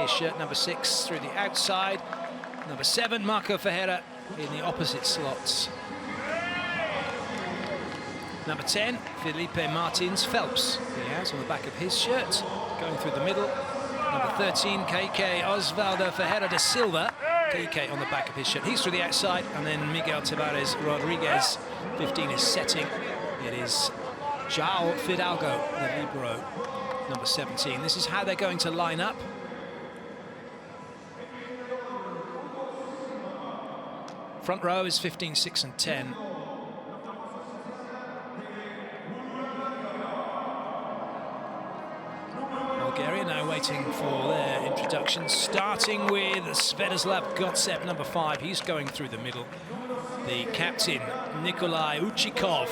his shirt. Number 6 through the outside. Number 7, Marco Ferreira, in the opposite slots. Number 10, Felipe Martins Phelps. He has on the back of his shirt, going through the middle. Number 13, KK Osvaldo Ferreira da Silva. KK on the back of his shirt. He's through the outside, and then Miguel Tavares Rodriguez, 15, is setting. It is João Fidalgo, the libero, number 17. This is how they're going to line up. Front row is 15, 6 and 10. Bulgaria now waiting for their introductions, starting with Svetoslav Gotsev, number 5. He's going through the middle. The captain, Nikolai Uchikov,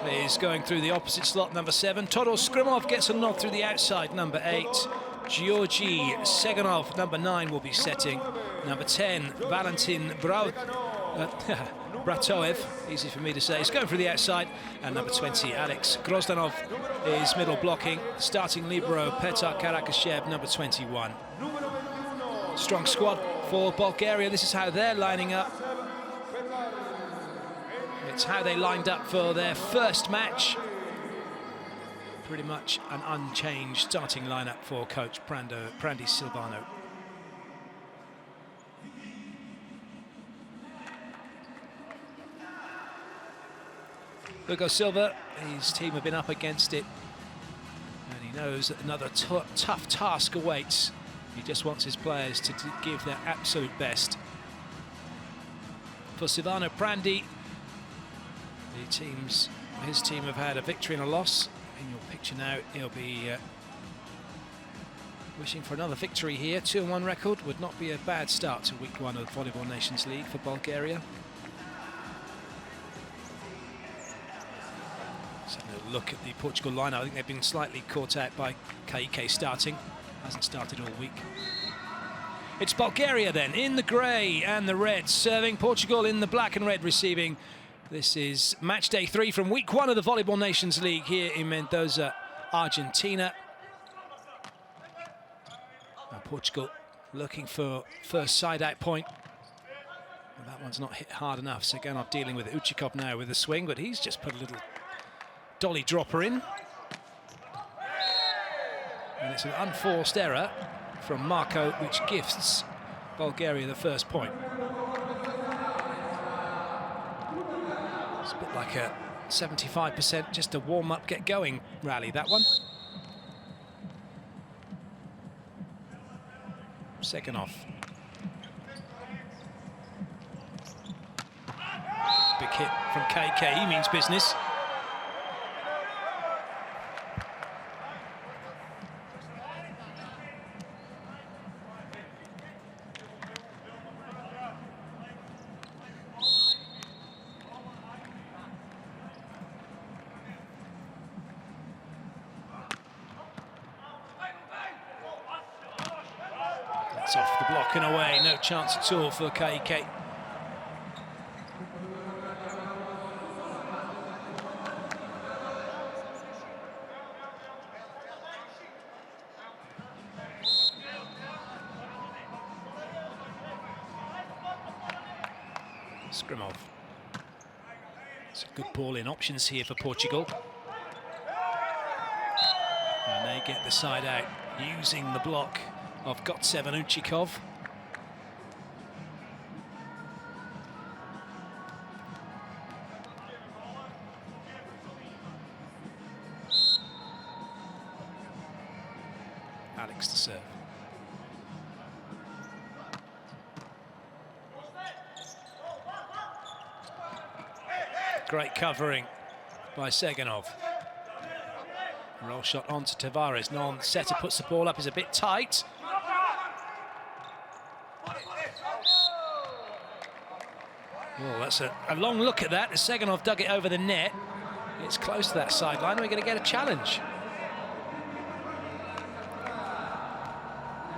is going through the opposite slot, number 7. Todor Skrimov gets a nod through the outside, number 8. Georgi Seganov, number 9, will be setting. Number 10, Valentin Bratoev, easy for me to say, is going through the outside. And number 20, Alex Grozdanov, is middle blocking. Starting libero, Petar Karakashev, number 21. Strong squad for Bulgaria. This is how they're lining up. It's how they lined up for their first match. Pretty much an unchanged starting lineup for coach Prandi Silvano. Hugo Silva, his team have been up against it, and he knows that another tough task awaits. He just wants his players to give their absolute best. For Silvano Prandi, his team have had a victory and a loss. In your picture now, he'll be wishing for another victory here. 2-1 record would not be a bad start to week 1 of the Volleyball Nations League for Bulgaria. Let's have a look at the Portugal lineup. I think they've been slightly caught out by KK starting. Hasn't started all week. It's Bulgaria then, in the grey and the red, serving. Portugal in the black and red, receiving. This is match day 3 from week 1 of the Volleyball Nations League here in Mendoza, Argentina. Now Portugal looking for first side-out point. Well, that one's not hit hard enough. Seganov dealing with it. Uchikov now with the swing, but he's just put a little dolly dropper in. And it's an unforced error from Marco, which gifts Bulgaria the first point. It's a bit like a 75% just a warm-up, get going rally, that one. Seganov. Big hit from KK, he means business. It's off the block and away, no chance at all for KK. Skrimov. It's a good ball in options here for Portugal. And they get the side out using the block of Gotsev and Uchikov. Alex to serve. Great covering by Seganov. Roll shot onto Tavares. Non-setter puts the ball up, is a bit tight. Well, that's a long look at that. Seganov dug it over the net. It's close to that sideline. We're going to get a challenge.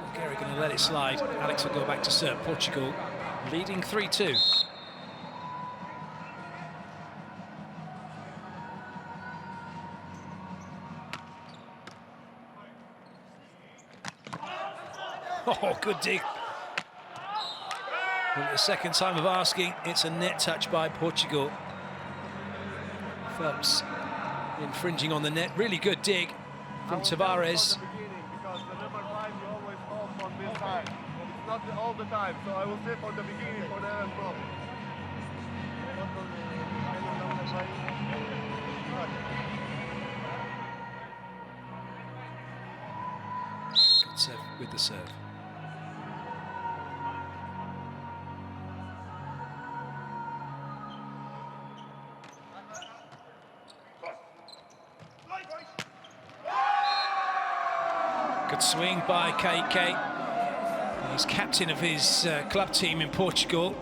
Bulgaria going to let it slide. Alex will go back to serve. Portugal leading 3-2. Oh, good dig. Well, the second time of asking, it's a net touch by Portugal. Phelps infringing on the net. Really good dig from Tavares. Because the number 5 you always hold on this side. It's not all the time, so I will say from the beginning for the problem. Good serve with the serve. Good swing by KK. He's captain of his club team in Portugal,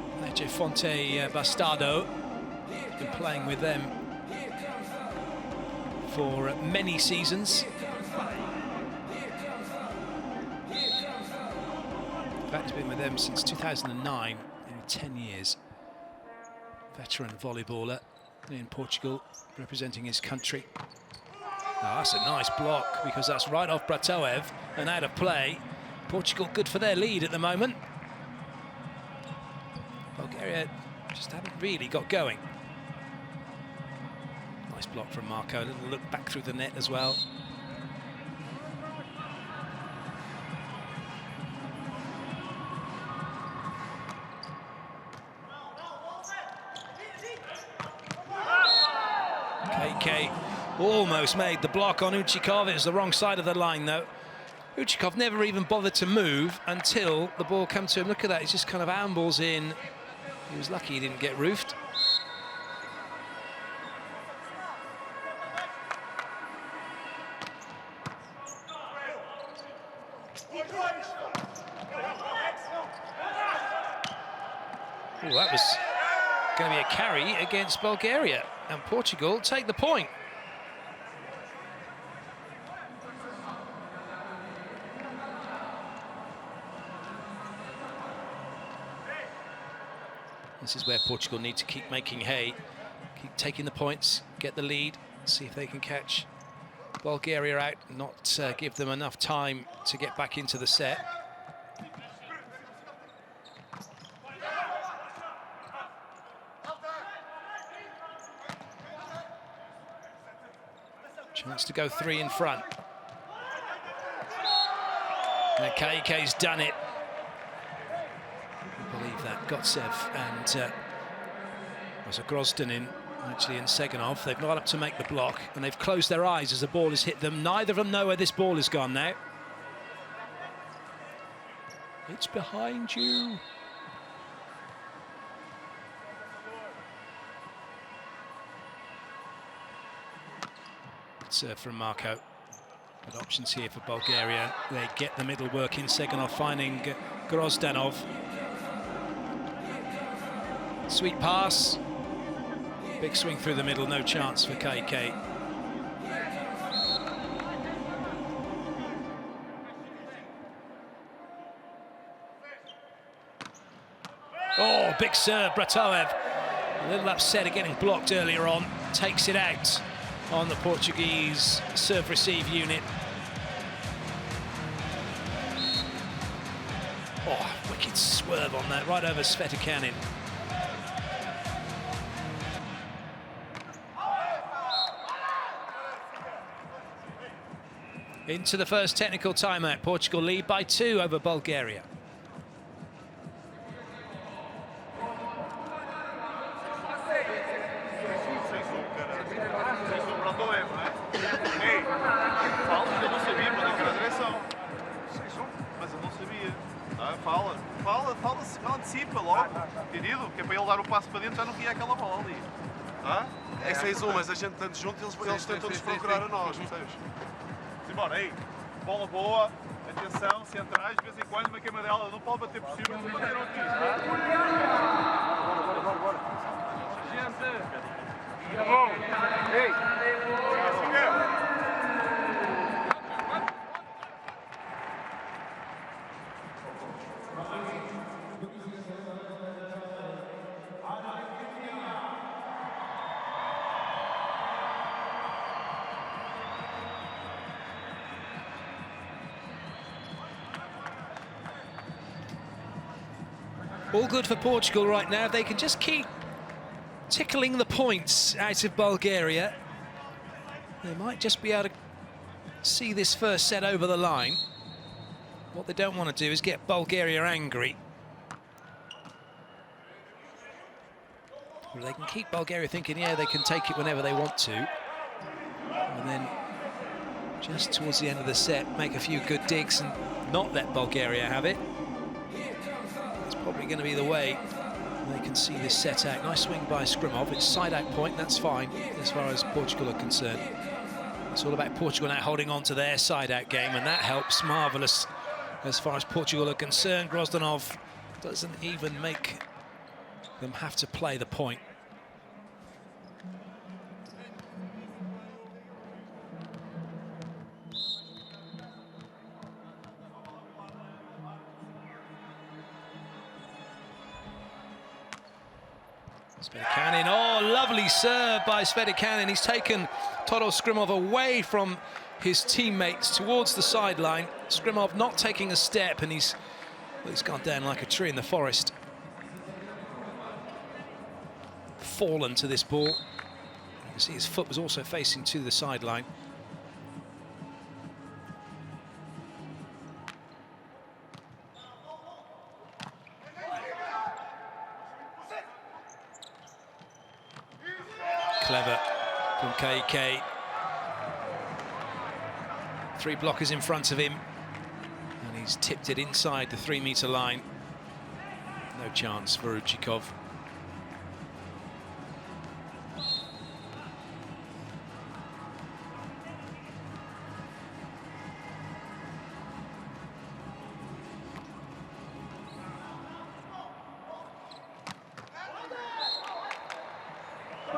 Fonte Bastardo. He's been playing with them for many seasons. In fact, he's been with them since 2009, in 10 years. Veteran volleyballer in Portugal, representing his country. Oh, that's a nice block, because that's right off Bratoev and out of play. Portugal good for their lead at the moment. Bulgaria just haven't really got going. Nice block from Marco, a little look back through the net as well. KK almost made the block on Uchikov. It was the wrong side of the line, though. Uchikov never even bothered to move until the ball came to him. Look at that, he just kind of ambles in. He was lucky he didn't get roofed. Ooh, that was going to be a carry against Bulgaria, and Portugal take the point. This is where Portugal need to keep making hay, keep taking the points, get the lead, see if they can catch Bulgaria out, not give them enough time to get back into the set. Chance to go 3 in front. And KK's done it. I believe that. Gotsev and was a Grozdanin actually in Seganov. They've got up to make the block, and they've closed their eyes as the ball has hit them. Neither of them know where this ball has gone now. It's behind you. Serve from Marco. Good options here for Bulgaria. They get the middle work in. Seganov finding Grozdanov. Sweet pass. Big swing through the middle, no chance for KK. Oh, big serve, Bratoev. A little upset at getting blocked earlier on. Takes it out on the Portuguese serve-receive unit. Oh, wicked swerve on that, right over Svetakanin. Into the first technical timeout. Portugal lead by 2 over Bulgaria. Antecipa logo, entendido? Que é para ele dar o passo para dentro, já não queria aquela bola ali. Tá? É 6-1, mas a gente estando junto, eles tentam nos procurar a nós, percebes? Simbora, aí, bola boa, atenção, centrais, de vez em quando uma queimadela, não pode bater por cima, não bateram aqui, tá? Bora. Gente! Tá bom! Ei! All good for Portugal right now. They can just keep tickling the points out of Bulgaria. They might just be able to see this first set over the line. What they don't want to do is get Bulgaria angry. They can keep Bulgaria thinking, yeah, they can take it whenever they want to. And then just towards the end of the set, make a few good digs and not let Bulgaria have it. It's probably going to be the way they can see this set out. Nice swing by Skrimov. It's side-out point, that's fine as far as Portugal are concerned. It's all about Portugal now holding on to their side-out game, and that helps. Marvellous as far as Portugal are concerned. Grozdanov doesn't even make them have to play the point. Svedikanin, oh, lovely serve by Svedikanin. He's taken Todor Skrimov away from his teammates towards the sideline. Skrimov not taking a step, and he's gone down like a tree in the forest. Fallen to this ball. You can see his foot was also facing to the sideline. Clever from KK. 3 blockers in front of him, and he's tipped it inside the 3-meter line. No chance for Uchikov.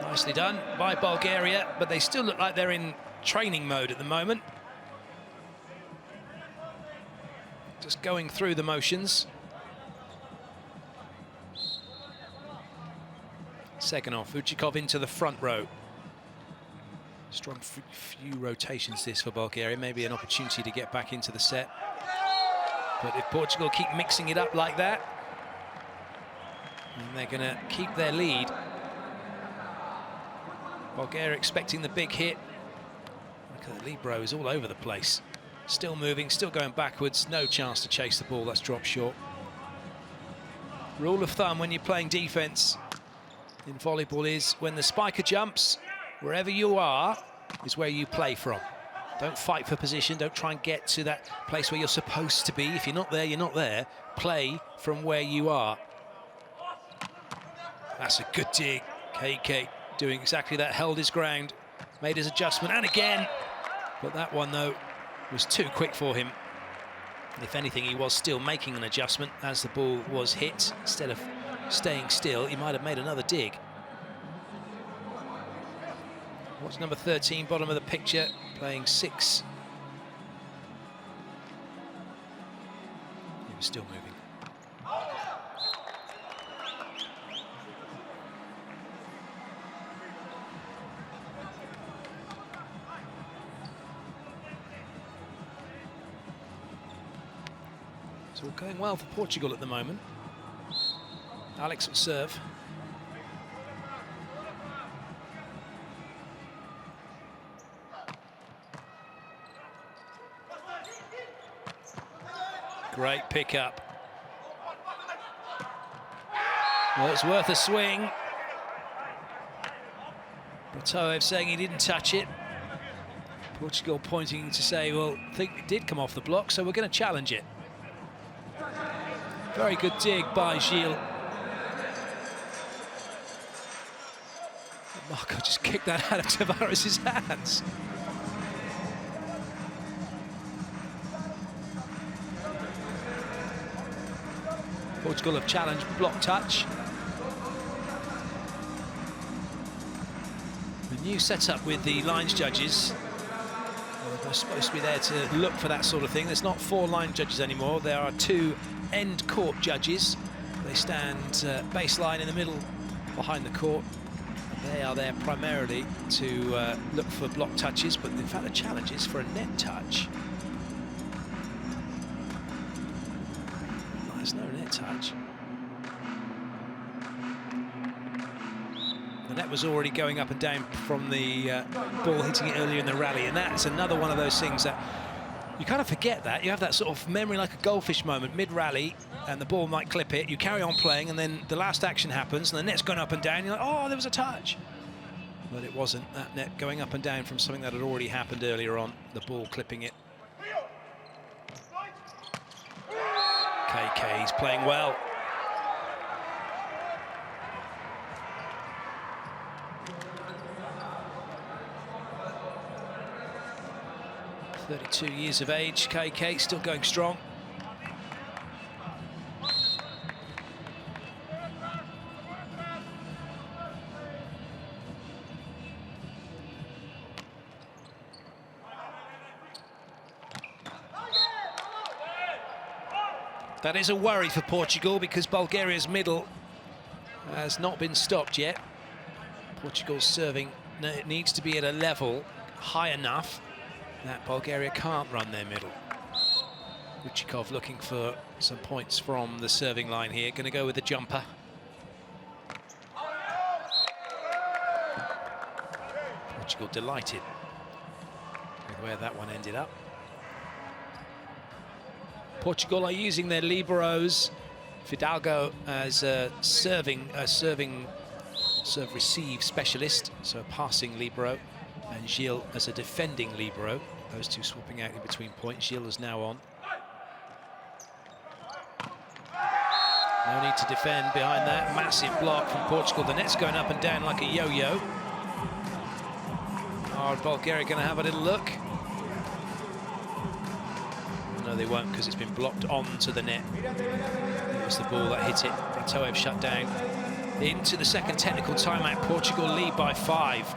Nicely done by Bulgaria, but they still look like they're in training mode at the moment. Just going through the motions. Second off, Uchikov into the front row. Strong few rotations this for Bulgaria, maybe an opportunity to get back into the set. But if Portugal keep mixing it up like that, then they're going to keep their lead. Bulgaria expecting the big hit. Look at the Libero, is all over the place. Still moving, still going backwards. No chance to chase the ball, that's dropped short. Rule of thumb when you're playing defense in volleyball is when the spiker jumps, wherever you are is where you play from. Don't fight for position, don't try and get to that place where you're supposed to be. If you're not there, you're not there. Play from where you are. That's a good dig. KK doing exactly that, held his ground, made his adjustment, and again. But that one, though, was too quick for him. If anything, he was still making an adjustment as the ball was hit. Instead of staying still, he might have made another dig. What's number 13, bottom of the picture, playing 6. He was still moving. It's all going well for Portugal at the moment. Alex will serve. Great pickup. Well, it's worth a swing. Bratoev saying he didn't touch it. Portugal pointing to say, well, I think it did come off the block, so we're going to challenge it. Very good dig by Gilles. Marco just kicked that out of Tavares' hands. Portugal have challenged block touch. The new setup with the lines judges. They're supposed to be there to look for that sort of thing. There's not 4 line judges anymore. There are 2 end court judges. They stand baseline in the middle behind the court. They are there primarily to look for block touches, but in fact the challenge is for a net touch. There's no net touch. net was already going up and down from the ball hitting it earlier in the rally, and that's another one of those things that you kind of forget that. You have that sort of memory like a goldfish moment mid-rally, and the ball might clip it, you carry on playing, and then the last action happens, and the net's going up and down, you're like, oh, there was a touch. But it wasn't. That net going up and down from something that had already happened earlier on, the ball clipping it. KK, he's playing well. "32 years of age, KK, still going strong." That is a worry for Portugal because Bulgaria's middle has not been stopped yet. Portugal's serving needs to be at a level high enough that Bulgaria can't run their middle. Uchikov looking for some points from the serving line here. Going to go with the jumper. Portugal delighted with where that one ended up. Portugal are using their liberos, Fidalgo as a serve-receive specialist, so a passing libero, and Gilles as a defending libero. Those two swapping out in between points. Gilles is now on. No need to defend behind that massive block from Portugal. The net's going up and down like a yo-yo. Are Bulgaria going to have a little look? No, they won't, because it's been blocked onto the net. It was the ball that hit it. Bratoev shut down. Into the second technical timeout. Portugal lead by 5.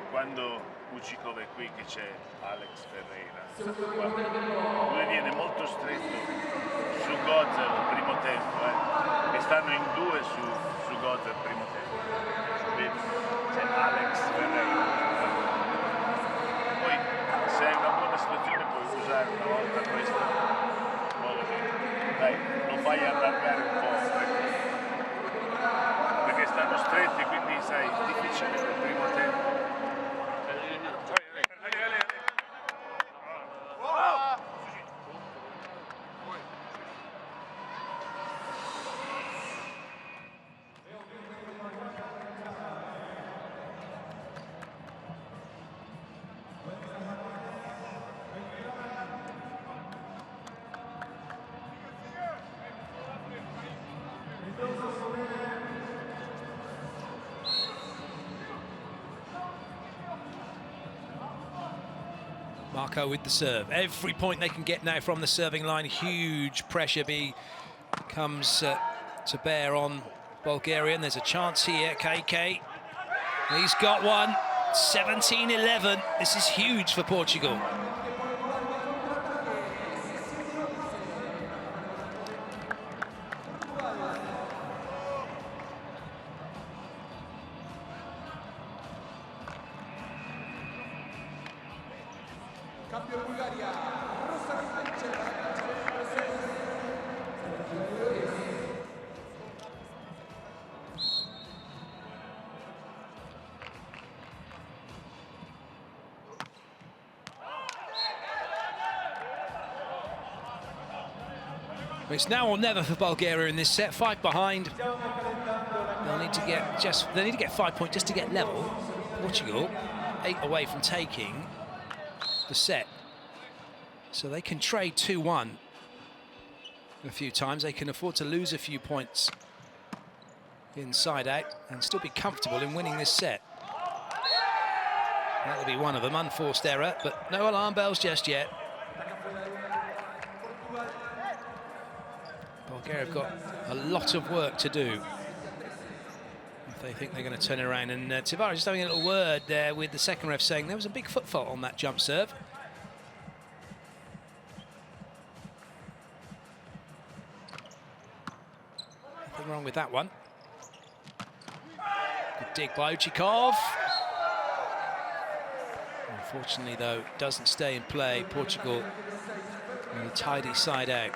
Quando Uchikov è qui che c'è Alex Ferreira, lui viene molto stretto su Gozer al primo tempo, e stanno in 2 su Gozer al primo tempo. Vedi? C'è Alex Ferreira. Poi se hai una buona situazione puoi usare una volta questo in modo che dai, lo fai allargare un po', perché stanno stretti, quindi sai, è difficile nel primo tempo. Marco with the serve. Every point they can get now from the serving line, huge pressure comes to bear on Bulgaria. And there's a chance here, KK. He's got one, 17-11. This is huge for Portugal. It's now or never for Bulgaria in this set. 5 behind. They need to get 5 points just to get level. Portugal 8 away from taking the set, so they can trade 2-1 a few times. They can afford to lose a few points inside out and still be comfortable in winning this set. That'll be one of them. Unforced error, but no alarm bells just yet. Bulgaria have got a lot of work to do if they think they're going to turn it around. And Tavares just having a little word there with the second ref, saying there was a big foot fault on that jump serve. Nothing wrong with that one. Good dig by Uchikov. Unfortunately, though, doesn't stay in play. Portugal on a tidy side out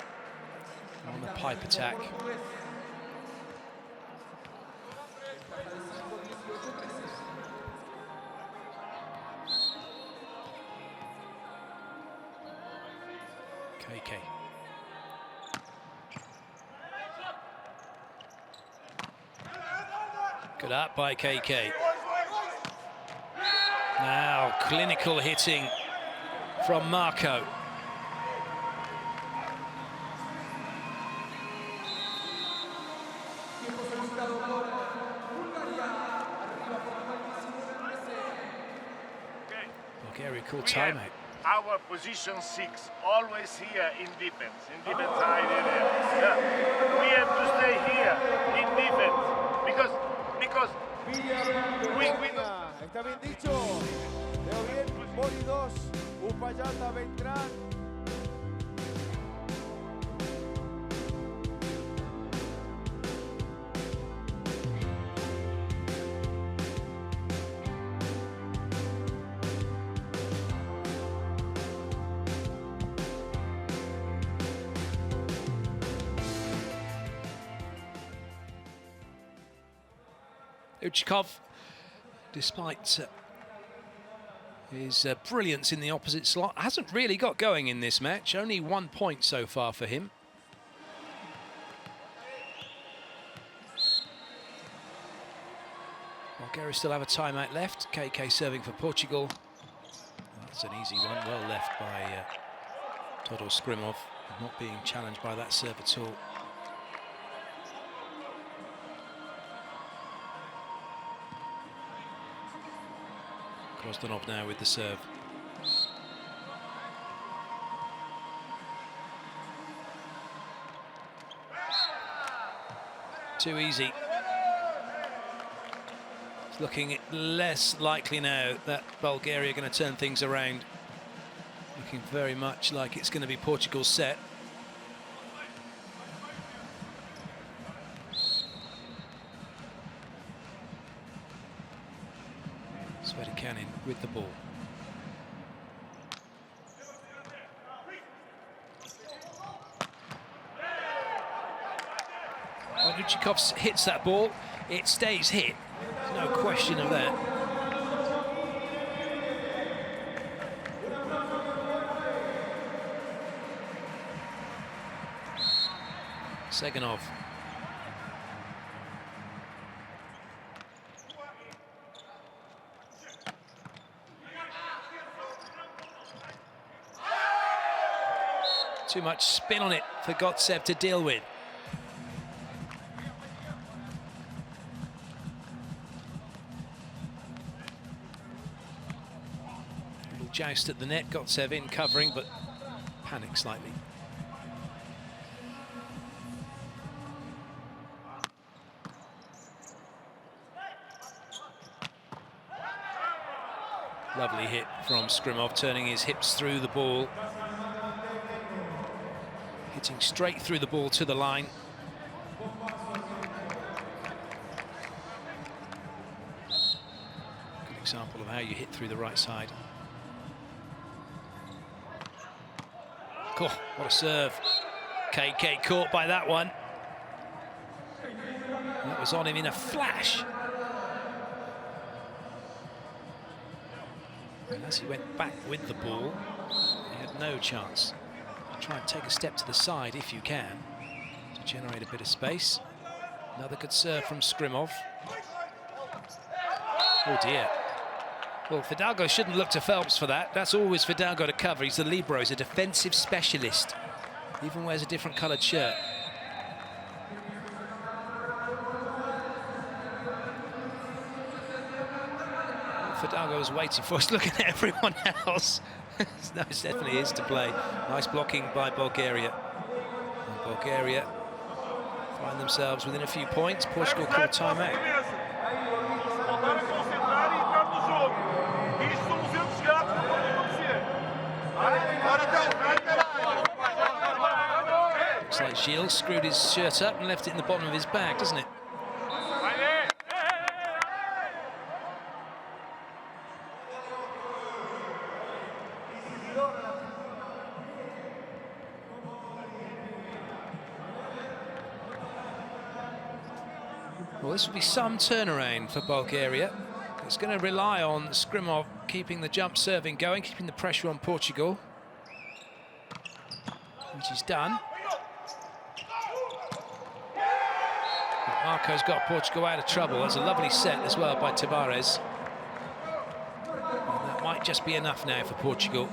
on the pipe attack. KK. Good up by KK. Now clinical hitting from Marco. Bulgaria called timeout. Our position 6, always here in defense side area. Yeah. We have to stay here in defense because we Está bien dicho. Veo bien. Boli 2. Upayata, Beltrán. Uchikov, despite his brilliance in the opposite slot, hasn't really got going in this match. Only 1 point so far for him. Bulgaria still have a timeout left. KK serving for Portugal. That's an easy one, well left by Todor Skrimov, not being challenged by that serve at all. Krosdanov now with the serve. Too easy. It's looking less likely now that Bulgaria are going to turn things around. Looking very much like it's going to be Portugal's set. Cannon with the ball. When Uchikov hits that ball, it stays hit. There's no question of that. Seganov. Too much spin on it for Gotsev to deal with. Little joust at the net, Gotsev in covering, but panics slightly. Lovely hit from Skrimov, turning his hips through the ball. Hitting straight through the ball to the line. Good example of how you hit through the right side. Oh, what a serve. KK caught by that one. That was on him in a flash. And as he went back with the ball, he had no chance. Try and take a step to the side if you can to generate a bit of space. Another good serve from Skrimov. Oh dear. Well, Fidalgo shouldn't look to Phelps for that. That's always Fidalgo to cover. He's the libero. He's a defensive specialist. Even wears a different coloured shirt. Fidalgo was waiting for us, looking at everyone else. No, it definitely is to play. Nice blocking by Bulgaria. And Bulgaria find themselves within a few points. Portugal called timeout. Looks like Gilles screwed his shirt up and left it in the bottom of his bag, doesn't it? Well, this will be some turnaround for Bulgaria. It's going to rely on Skrimov keeping the jump serving going, keeping the pressure on Portugal. which he's done. But Marco's got Portugal out of trouble. There's a lovely set as well by Tavares. And that might just be enough now for Portugal.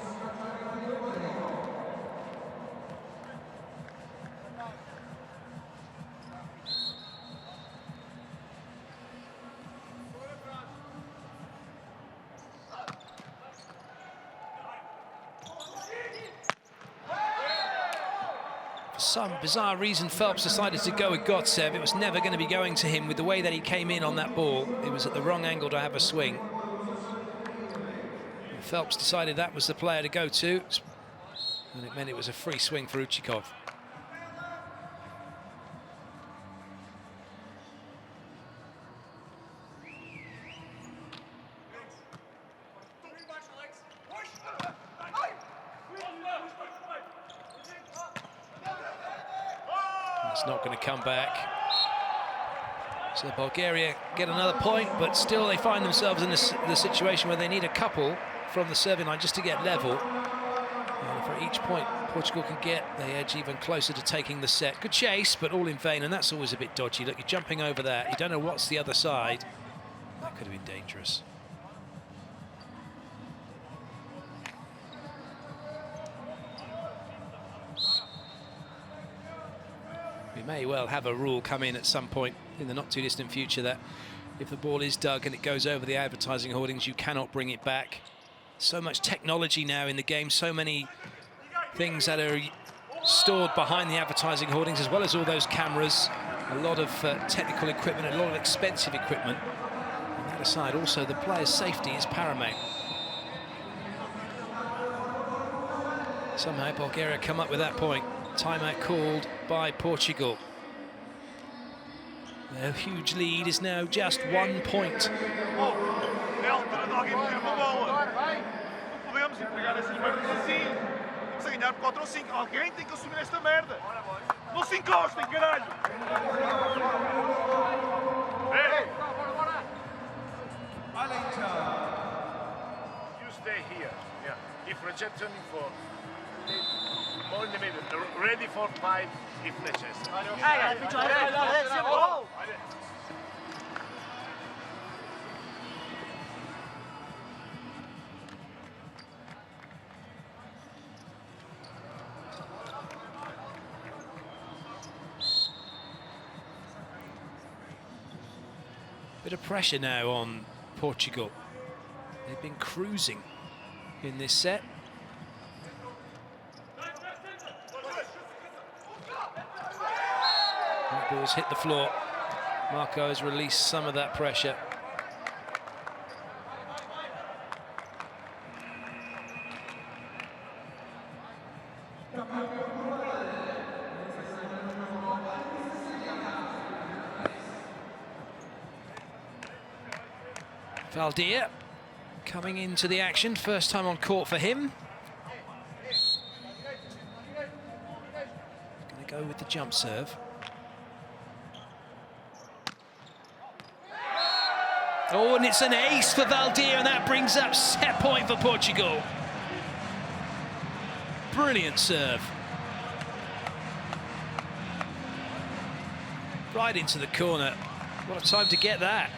For some bizarre reason, Phelps decided to go with Gotsev. It was never going to be going to him with the way that he came in on that ball. It was at the wrong angle to have a swing. And Phelps decided that was the player to go to, and it meant it was a free swing for Uchikov. It's not going to come back. So Bulgaria get another point, but still they find themselves in the situation where they need a couple from the serving line just to get level. And for each point Portugal can get, they edge even closer to taking the set. Good chase, but all in vain, and that's always a bit dodgy. Look, you're jumping over that. You don't know what's the other side. That could have been dangerous. We may well have a rule come in at some point in the not too distant future that if the ball is dug and it goes over the advertising hoardings, you cannot bring it back. So much technology now in the game, so many things that are stored behind the advertising hoardings, as well as all those cameras, a lot of technical equipment, a lot of expensive equipment. On that aside, also the player's safety is paramount. Somehow Bulgaria come up with that point. Timeout called by Portugal. Their huge lead is now just 1 point. You stay here. Yeah. If rejection for more in the middle, ready for 5 if necessary. Bit of pressure now on Portugal. They've been cruising in this set. That ball's hit the floor. Marco has released some of that pressure. Valdir coming into the action, first time on court for him. Going to go with the jump serve. Oh, and it's an ace for Valdir, and that brings up set point for Portugal. Brilliant serve. Right into the corner. What a time to get that.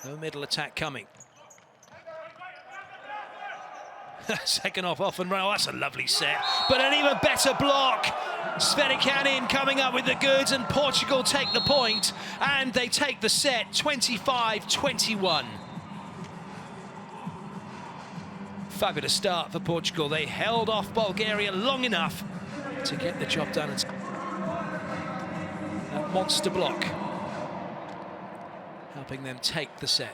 No middle attack coming. Second off and run. Oh, that's a lovely set. But an even better block. Sverikanin coming up with the goods, and Portugal take the point, and they take the set 25-21. Fabulous start for Portugal. They held off Bulgaria long enough to get the job done. That monster block helping them take the set.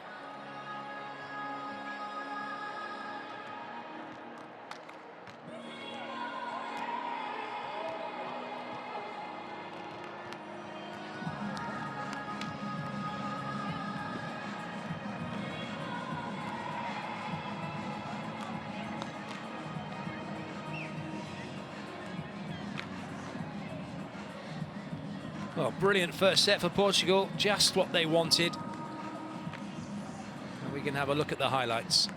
Well, brilliant first set for Portugal, just what they wanted. And we can have a look at the highlights.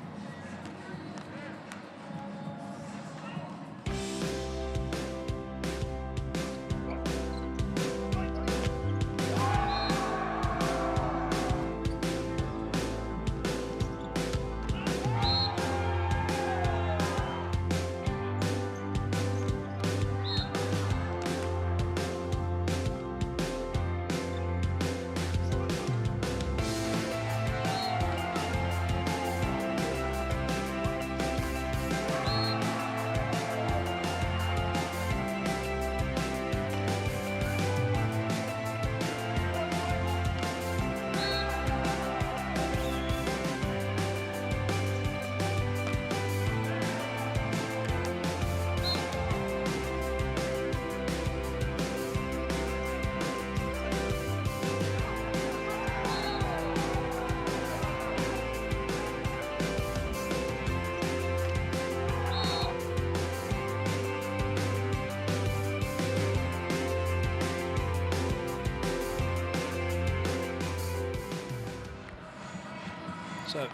So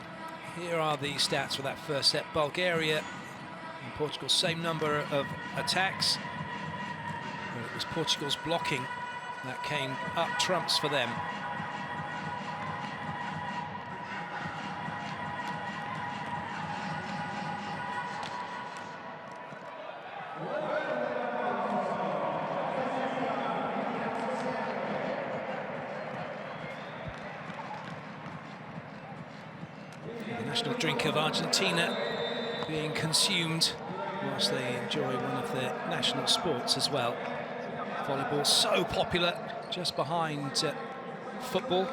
here are the stats for that first set. Bulgaria and Portugal, same number of attacks. But it was Portugal's blocking that came up trumps for them. The national drink of Argentina being consumed whilst they enjoy one of their national sports as well. Volleyball so popular, just behind football.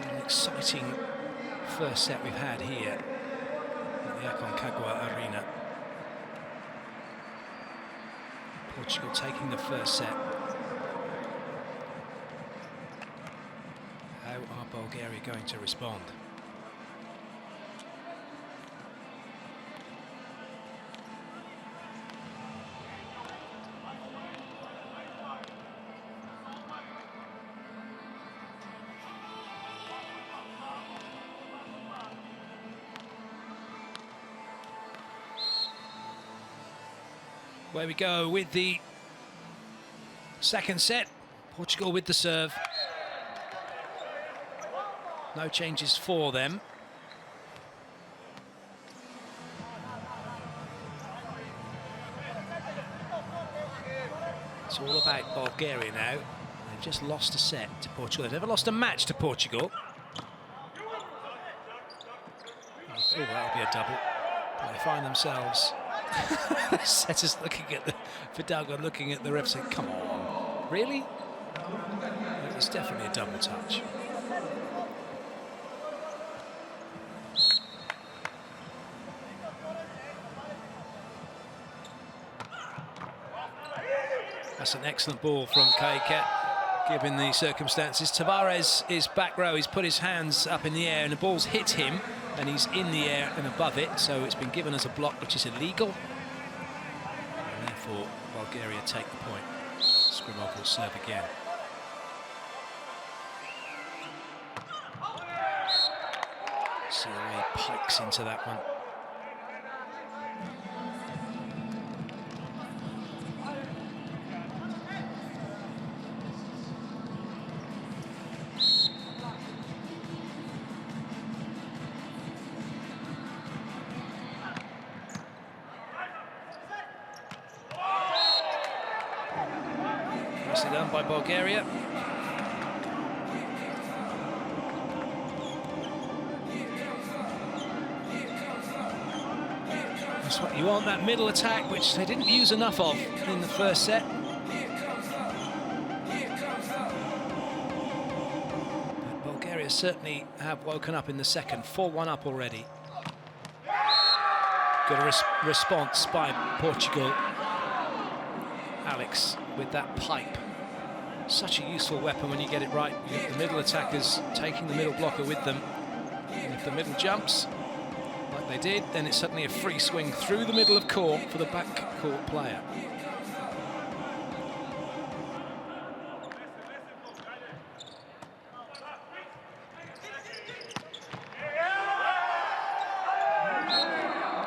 An exciting first set we've had here at the Aconcagua Arena. Portugal taking the first set. How are Bulgaria going to respond? Where we go with the second set. Portugal with the serve. No changes for them. It's all about Bulgaria now. They've just lost a set to Portugal. They've never lost a match to Portugal. Oh, that'll be a double. But they find themselves. Setters looking at the Fidalgo, looking at the ref, saying, "Come on, really?" It was definitely a double touch. That's an excellent ball from Kaiket, given the circumstances. Tavares is back row. He's put his hands up in the air, and the ball's hit him. And he's in the air and above it, so it's been given as a block, which is illegal. And therefore, Bulgaria take the point. Skrimov will serve again. See the way he pikes into that one. Nicely done by Bulgaria. That's what you want, that middle attack, which they didn't use enough of in the first set. But Bulgaria certainly have woken up in the second, 4-1 up already. Got a response by Portugal. Alex with that pipe. Such a useful weapon when you get it right. You get the middle attackers taking the middle blocker with them. And if the middle jumps, like they did, then it's suddenly a free swing through the middle of court for the back court player.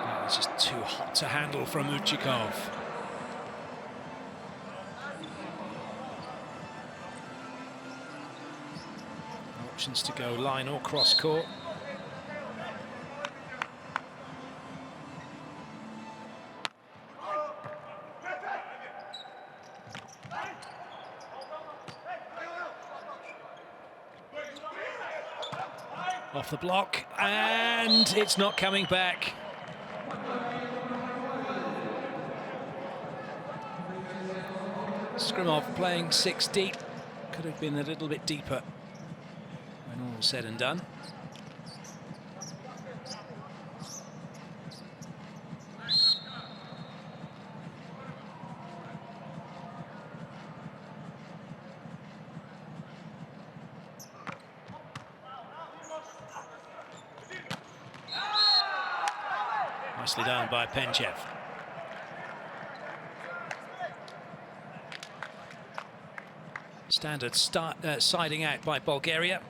That was just too hot to handle from Uchikov. Options to go line or cross court. Off the block, and it's not coming back. Skrimov playing 6 deep. Could have been a little bit deeper when all said and done. Nicely done by Penchev. Standard siding out by Bulgaria.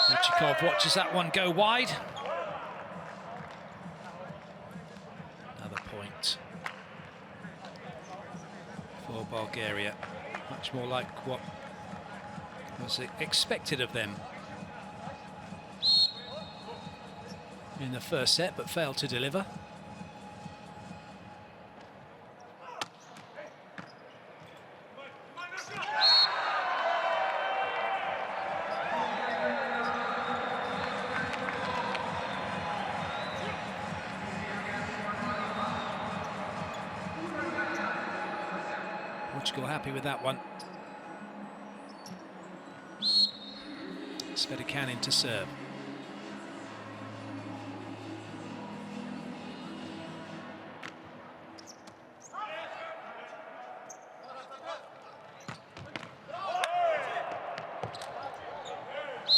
Uchikov watches that one go wide. Another point for Bulgaria. Much more like what was expected of them in the first set, but failed to deliver. Portugal happy with that one. Svedikanin to serve.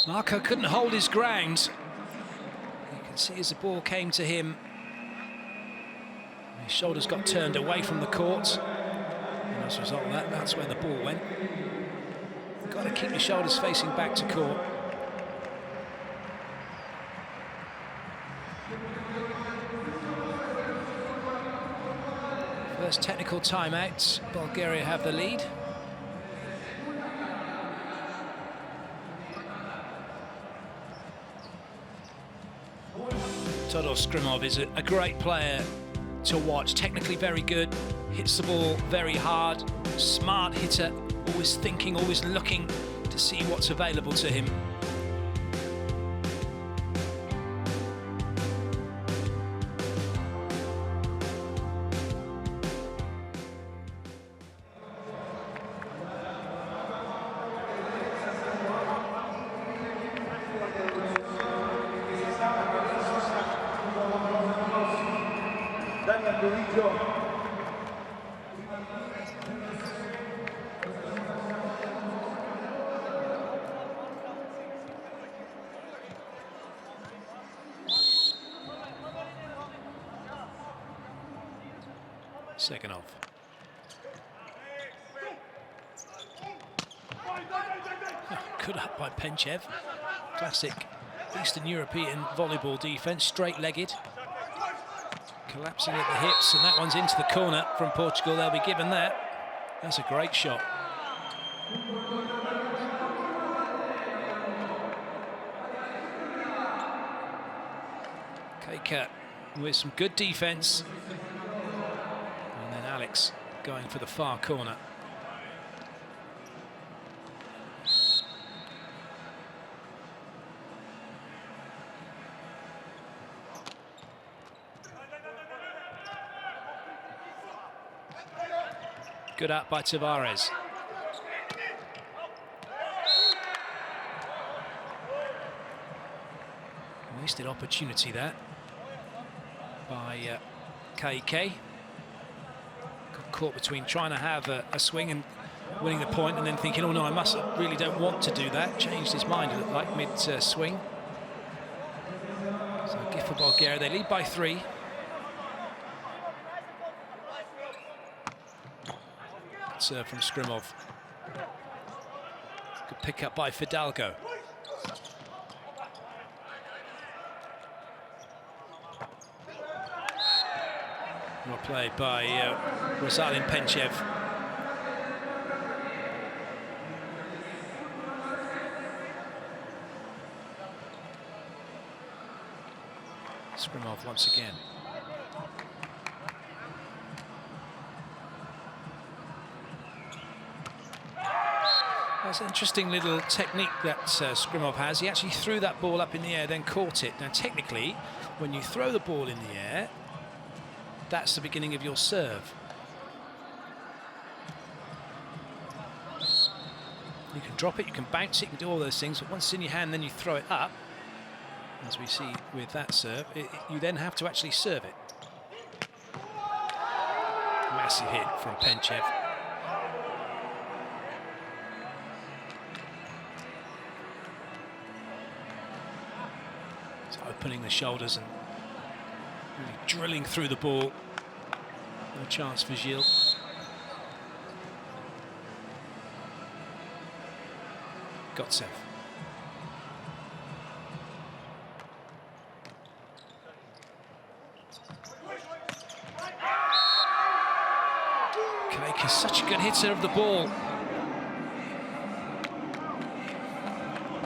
Marco couldn't hold his ground. You can see as the ball came to him, his shoulders got turned away from the court. And as a result of that, that's where the ball went. You've got to keep your shoulders facing back to court. First technical timeout. Bulgaria have the lead. Todor Skrimov is a great player to watch, technically very good, hits the ball very hard, smart hitter, always thinking, always looking to see what's available to him. Second off. Good up by Penchev. Classic Eastern European volleyball defense, straight-legged. Collapsing at the hips, and that one's into the corner from Portugal. They'll be given that. That's a great shot. Keika with some good defense. And then Alex going for the far corner. Good up by Tavares. Wasted opportunity there by KK. Got caught between trying to have a swing and winning the point, and then thinking, oh no, I really don't want to do that. Changed his mind, it looked like, mid-swing. So a gift for Bulgaria. They lead by 3. Serve from Skrimov. Good pick up by Fidalgo. Well played by Rosalin Penchev. Skrimov once again. That's an interesting little technique that Skrimov has. He actually threw that ball up in the air, then caught it. Now, technically, when you throw the ball in the air, that's the beginning of your serve. You can drop it, you can bounce it, you can do all those things, but once it's in your hand, then you throw it up. As we see with that serve, you then have to actually serve it. Massive hit from Penchev. It's opening the shoulders and really drilling through the ball. No chance for Gilles. Gotsev. Kake is such a good hitter of the ball.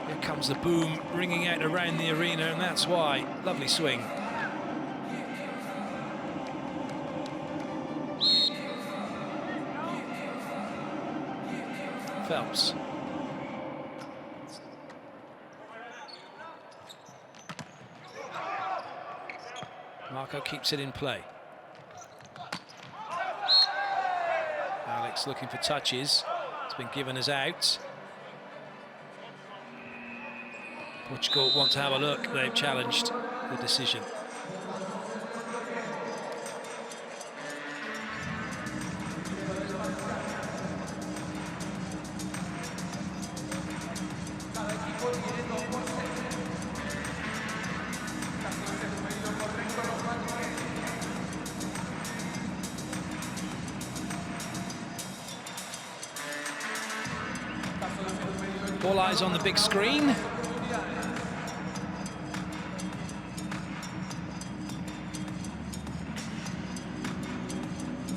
Here comes the boom ringing out around the arena, and that's why. Lovely swing. Phelps. Marco keeps it in play. Alex looking for touches. It's been given as out. Portugal want to have a look. They've challenged the decision. All eyes on the big screen.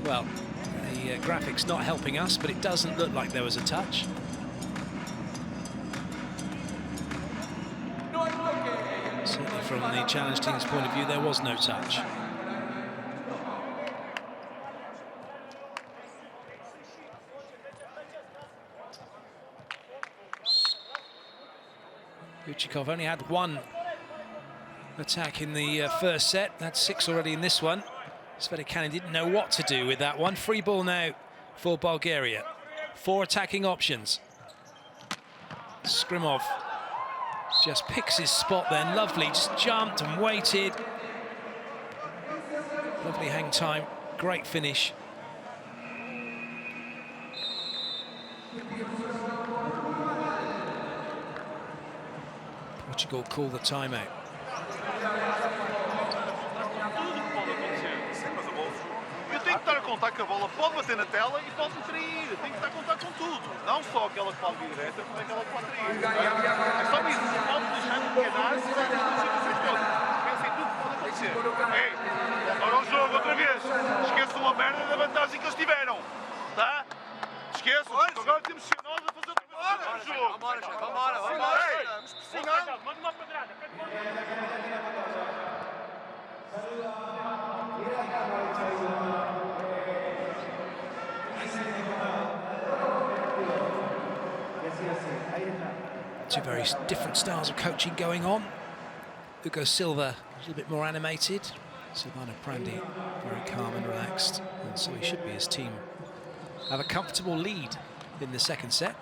Well, the graphics not helping us, but it doesn't look like there was a touch. Certainly from the challenge team's point of view, there was no touch. Uchikov only had 1 attack in the first set. Had 6 already in this one. Svedikani didn't know what to do with that one. Free ball now for Bulgaria. 4 attacking options. Skrimov just picks his spot then. Lovely, just jumped and waited. Lovely hang time, great finish. Portugal call the timeout. Tem que estar a contar que a bola pode bater na tela e pode trair. Tem que estar a contar com tudo. Não só aquela que pode vir direta, como aquela que pode trair. É só isso. Pode deixar de enganar se vai acontecer vocês todos. Pensem tudo que pode acontecer. Ei, agora o jogo outra vez. Esqueçam a merda da vantagem que eles tiveram. Tá? Esqueçam. Agora temos que ser nós a fazer outra vez o jogo. Vambora. Vamos pressionar. Manda uma pedrada. Two very different styles of coaching going on. Hugo Silva a little bit more animated. Silvano Prandi very calm and relaxed, and so he should be. His team have a comfortable lead in the second set.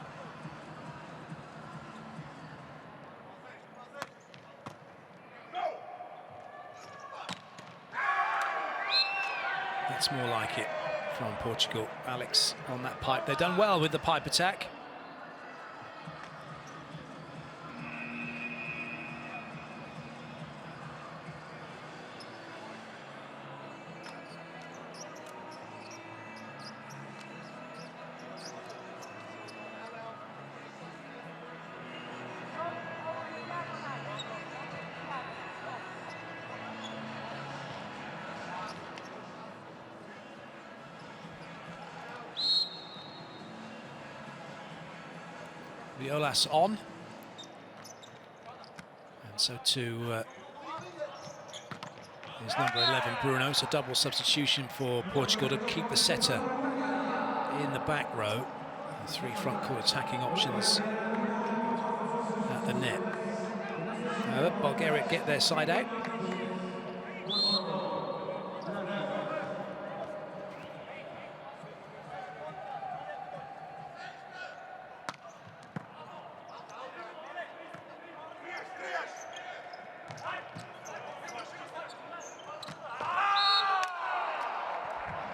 That's more like it from Portugal. Alex on that pipe. They've done well with the pipe attack. Violas on, and so too is number 11 Bruno. It's a double substitution for Portugal to keep the setter in the back row. The three front court attacking options at the net. Bulgaria get their side out.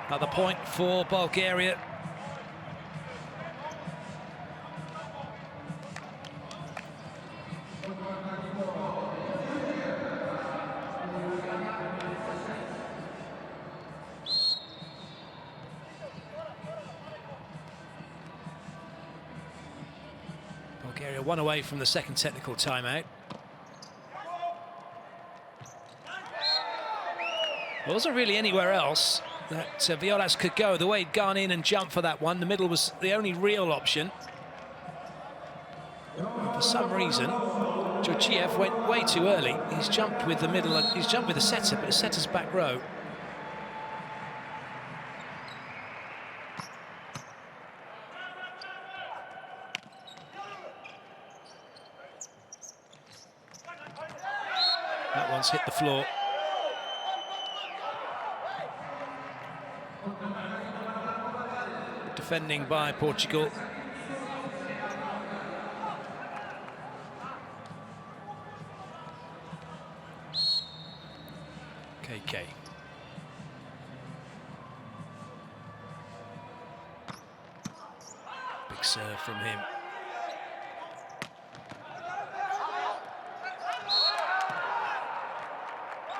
Another point for Bulgaria. Bulgaria one away from the second technical timeout. There wasn't really anywhere else that Violas could go. The way he'd gone in and jumped for that one, the middle was the only real option. And for some reason, Georgiev went way too early. He's jumped with the middle, he's jumped with the setter, but the setter's back row. That one's hit the floor. Defending by Portugal. KK. Big serve from him.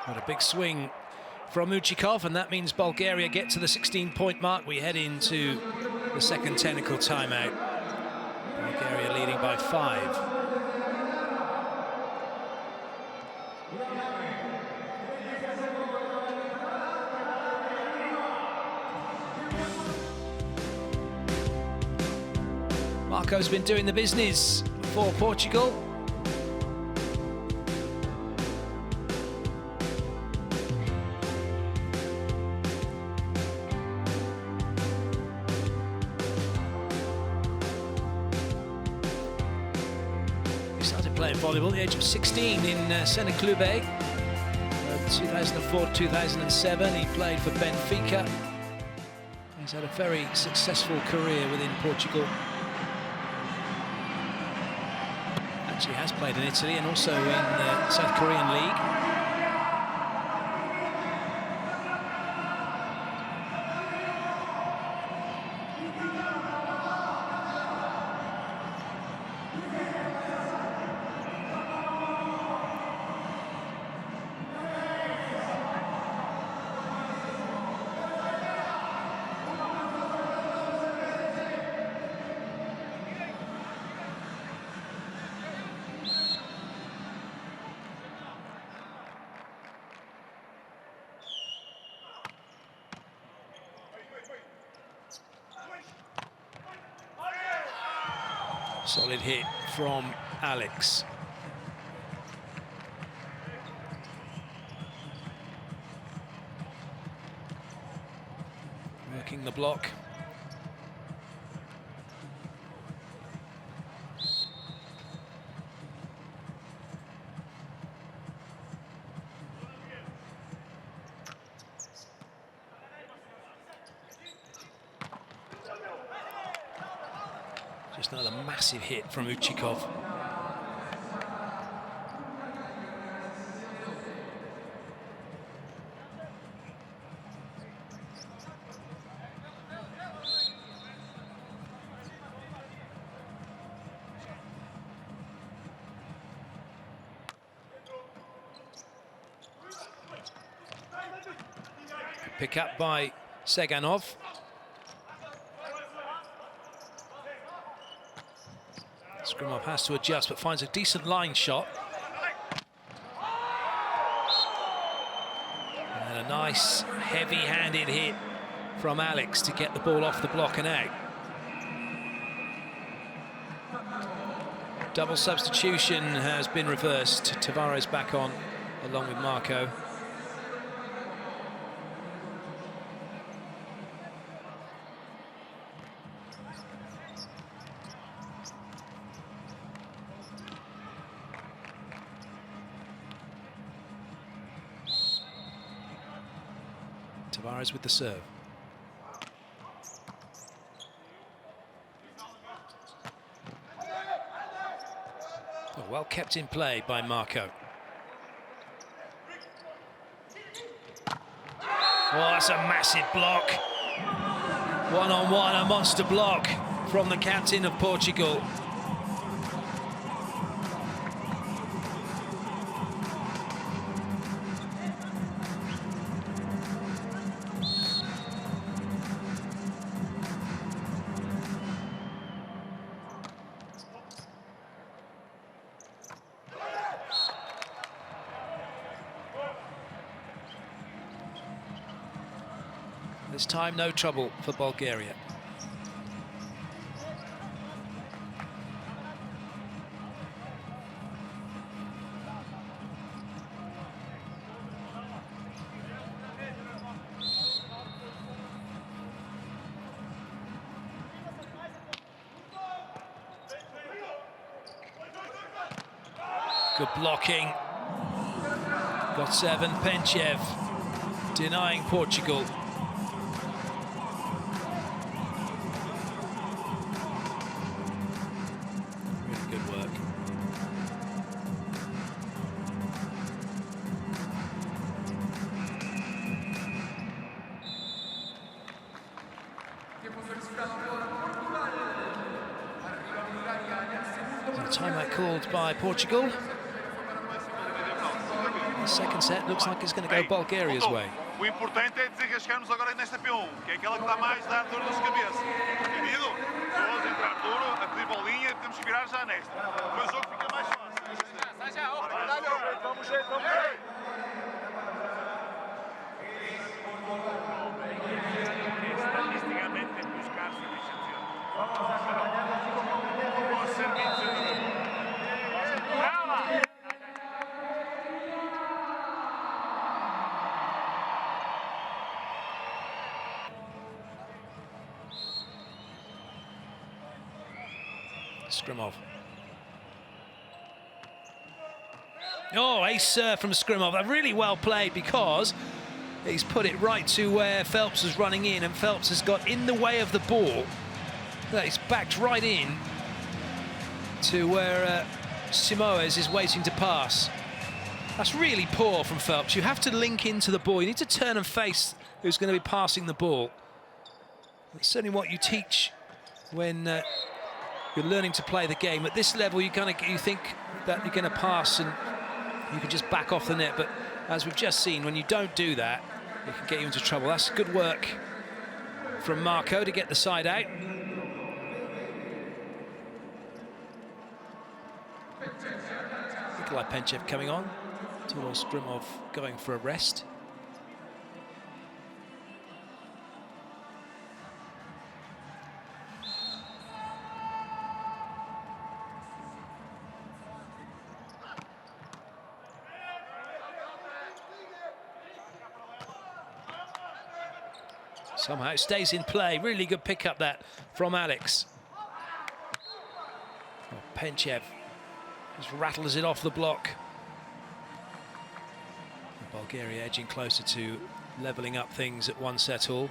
What a big swing from Uchikov, and that means Bulgaria get to the 16-point mark. We head into the second technical timeout. Bulgaria leading by 5. Marco's been doing the business for Portugal. Playing volleyball at the age of 16 in Sena Clube. 2004-2007 he played for Benfica. He's had a very successful career within Portugal. Actually has played in Italy and also in the South Korean League. Solid hit from Alex. Working the block. Just another massive hit from Uchikov. Pick up by Seganov. Skrimov has to adjust, but finds a decent line shot. And a nice, heavy-handed hit from Alex to get the ball off the block and out. Double substitution has been reversed. Tavares back on, along with Marco. Tavares with the serve. Oh, well kept in play by Marco. Oh, that's a massive block. One-on-one, a monster block from the captain of Portugal. This time, no trouble for Bulgaria. Good blocking. Got 7, Penchev denying Portugal. Timeout called by Portugal. The second set looks like it's going to go Bulgaria's way. O importante é desenrascarmos agora nesta P1, que é aquela que dá mais a dar dor nas cabeças. Entendido? Todos entrar duro, a pedir bolinha, temos que virar já nesta. Depois o jogo fica mais fácil. Vamos ver, vamos ver. Statisticamente più scarso di buon servizio. Brava! Skrimov. Oh, ace serve from Skrimov. Really well played because he's put it right to where Phelps was running in, and Phelps has got in the way of the ball. He's backed right in to where Simoes is waiting to pass. That's really poor from Phelps. You have to link into the ball. You need to turn and face who's going to be passing the ball. That's certainly what you teach when you're learning to play the game. At this level, you think that you're going to pass and you can just back off the net. But as we've just seen, when you don't do that, it can get you into trouble. That's good work from Marco to get the side out. Nikolai Penchev coming on. Tudor Skrimov going for a rest. Somehow it stays in play. Really good pickup that from Alex. Oh, Penchev just rattles it off the block. Bulgaria edging closer to levelling up things at 1-set all.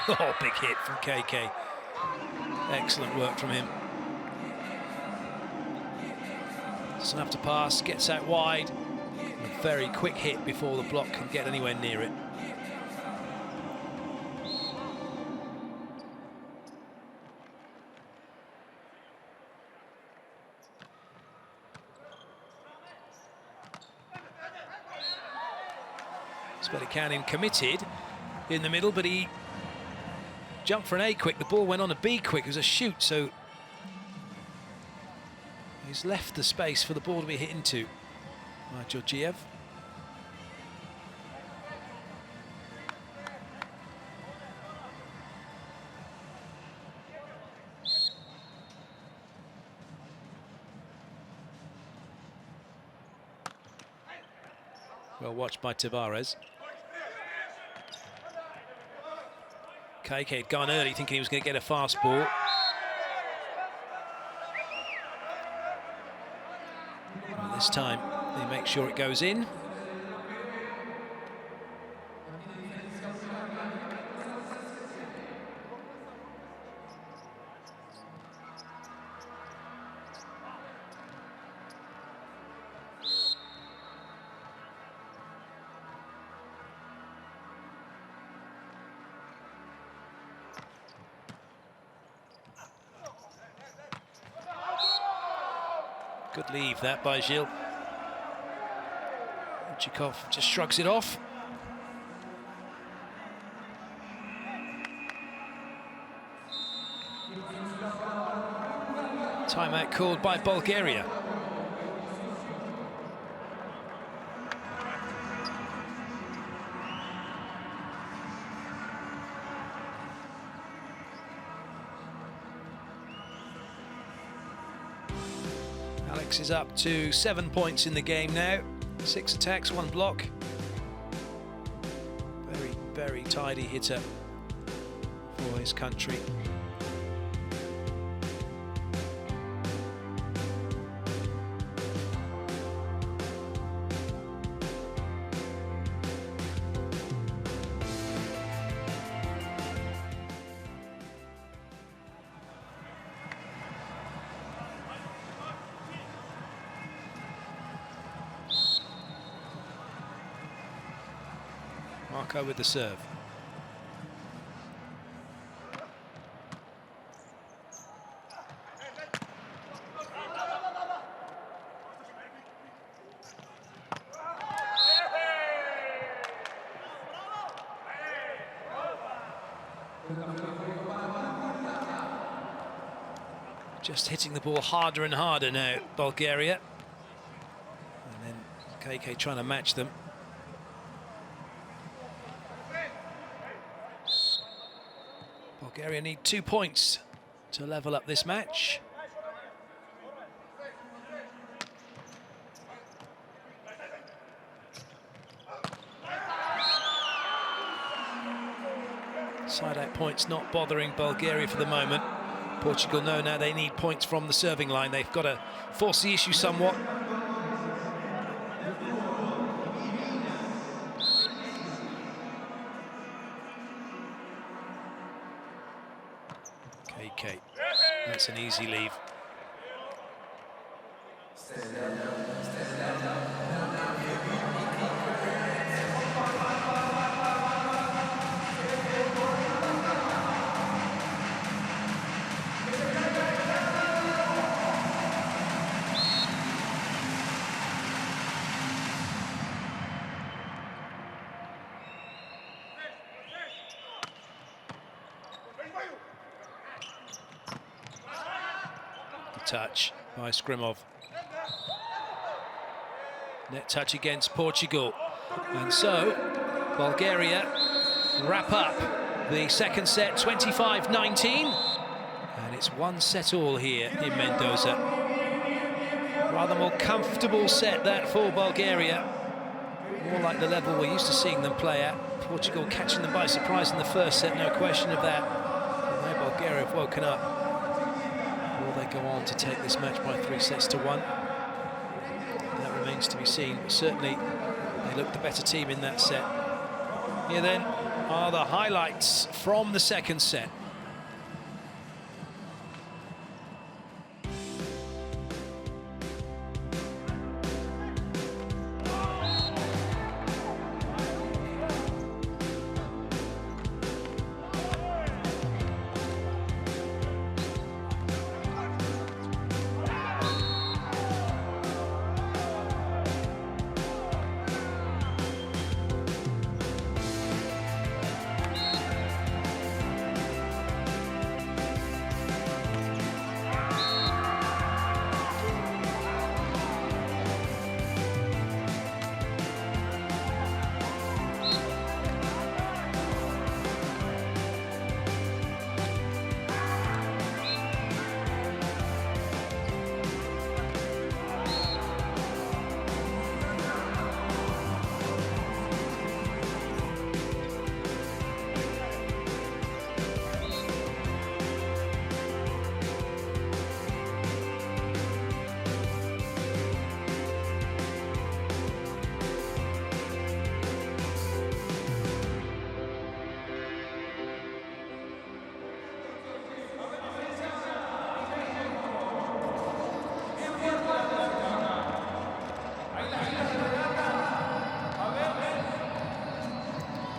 Oh, big hit from KK. Excellent work from him. Doesn't have to pass, gets out wide. A very quick hit before the block can get anywhere near it. Spedikanin committed in the middle, but he jumped for an A quick. The ball went on a B quick. It was a shoot, so he's left the space for the ball to be hit into by Georgiev. Well watched by Tavares. KK had gone early thinking he was going to get a fast ball. And this time they make sure it goes in. Good leave that by Gilles. Uchikov just shrugs it off. Timeout called by Bulgaria. Alex is up to 7 points in the game now. 6 attacks, 1 block. Very, very tidy hitter for his country. Marco with the serve. Just hitting the ball harder and harder now, Bulgaria. And then KK trying to match them. Bulgaria need 2 points to level up this match. Side-out points not bothering Bulgaria for the moment. Portugal know now they need points from the serving line. They've got to force the issue somewhat. KK, that's an easy leave. Touch by Skrimov. Net touch against Portugal. And so Bulgaria wrap up the second set 25-19. And it's 1 set all here in Mendoza. Rather more comfortable set that for Bulgaria. More like the level we're used to seeing them play at. Portugal catching them by surprise in the first set, no question of that. And now Bulgaria have woken up. Will they go on to take this match by 3 sets to 1? That remains to be seen, but certainly they look the better team in that set. Here then are the highlights from the second set.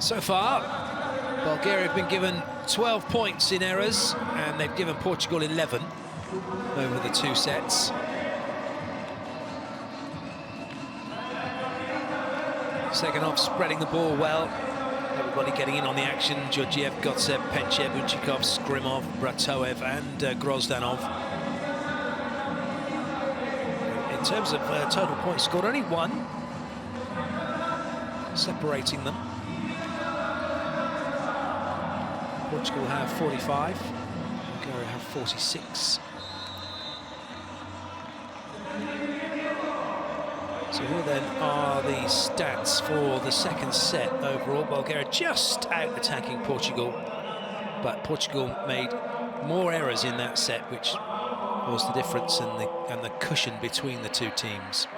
So far, Bulgaria have been given 12 points in errors, and they've given Portugal 11 over the two sets. Seganov spreading the ball well. Everybody getting in on the action. Georgiev, Gotsev, Penchev, Uchikov, Skrimov, Bratoev and Grozdanov. In terms of total points scored, only one separating them. Portugal have 45, Bulgaria have 46. So here then are the stats for the second set overall. Bulgaria just out-attacking Portugal, but Portugal made more errors in that set, which was the difference and the cushion between the two teams.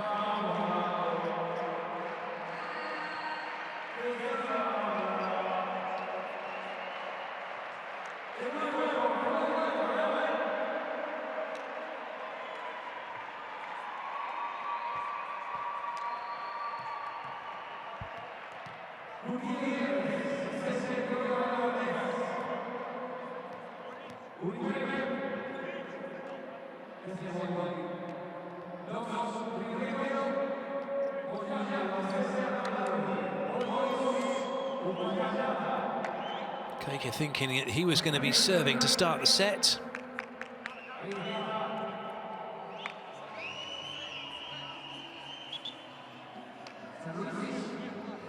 Keke thinking that he was going to be serving to start the set.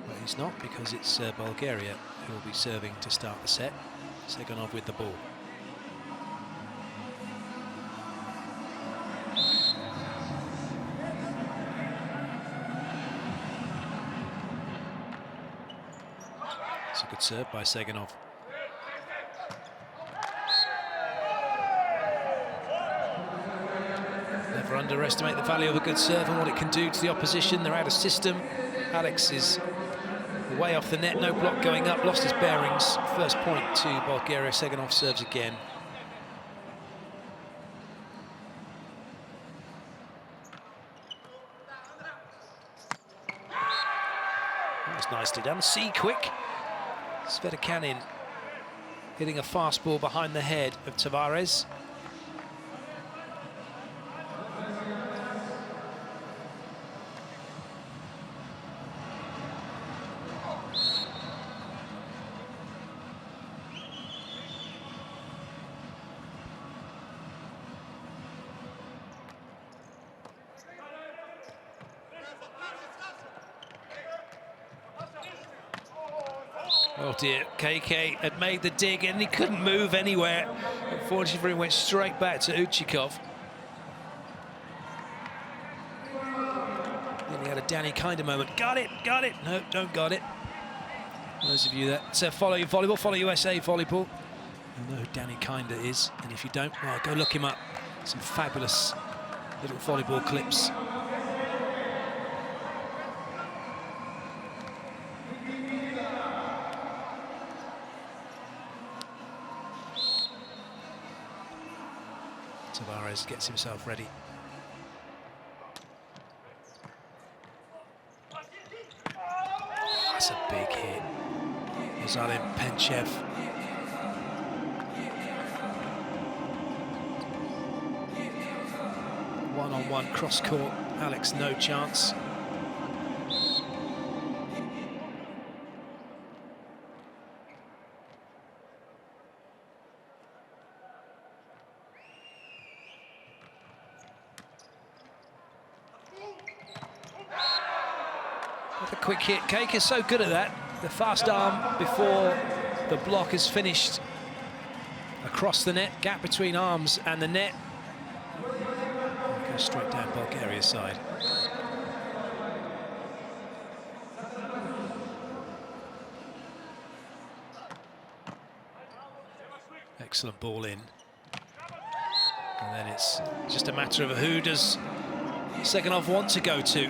But he's not, because it's Bulgaria who will be serving to start the set. Seganov with the ball. It's a good serve by Seganov. Never underestimate the value of a good serve and what it can do to the opposition. They're out of system. Alex is way off the net, no block going up, lost his bearings. First point to Bulgaria. Seganov serves again. That's nicely done. See quick. Svetakanin hitting a fast ball behind the head of Tavares. Oh dear, Keke had made the dig and he couldn't move anywhere. Unfortunately for him, went straight back to Uchikov. Then he had a Danny Kinder moment. Got it, got it. No, don't got it. Those of you that follow your volleyball, follow USA Volleyball, you'll know who Danny Kinder is. And if you don't, well, go look him up. Some fabulous little volleyball clips. Tavares gets himself ready. That's a big hit. Rozalin Penchev. One-on-one cross-court. Alex, no chance. With a quick hit. Cake is so good at that. The fast arm before the block is finished. Across the net, gap between arms and the net. Goes straight down Bulgaria's side. Excellent ball in. And then it's just a matter of who does Seganov want to go to.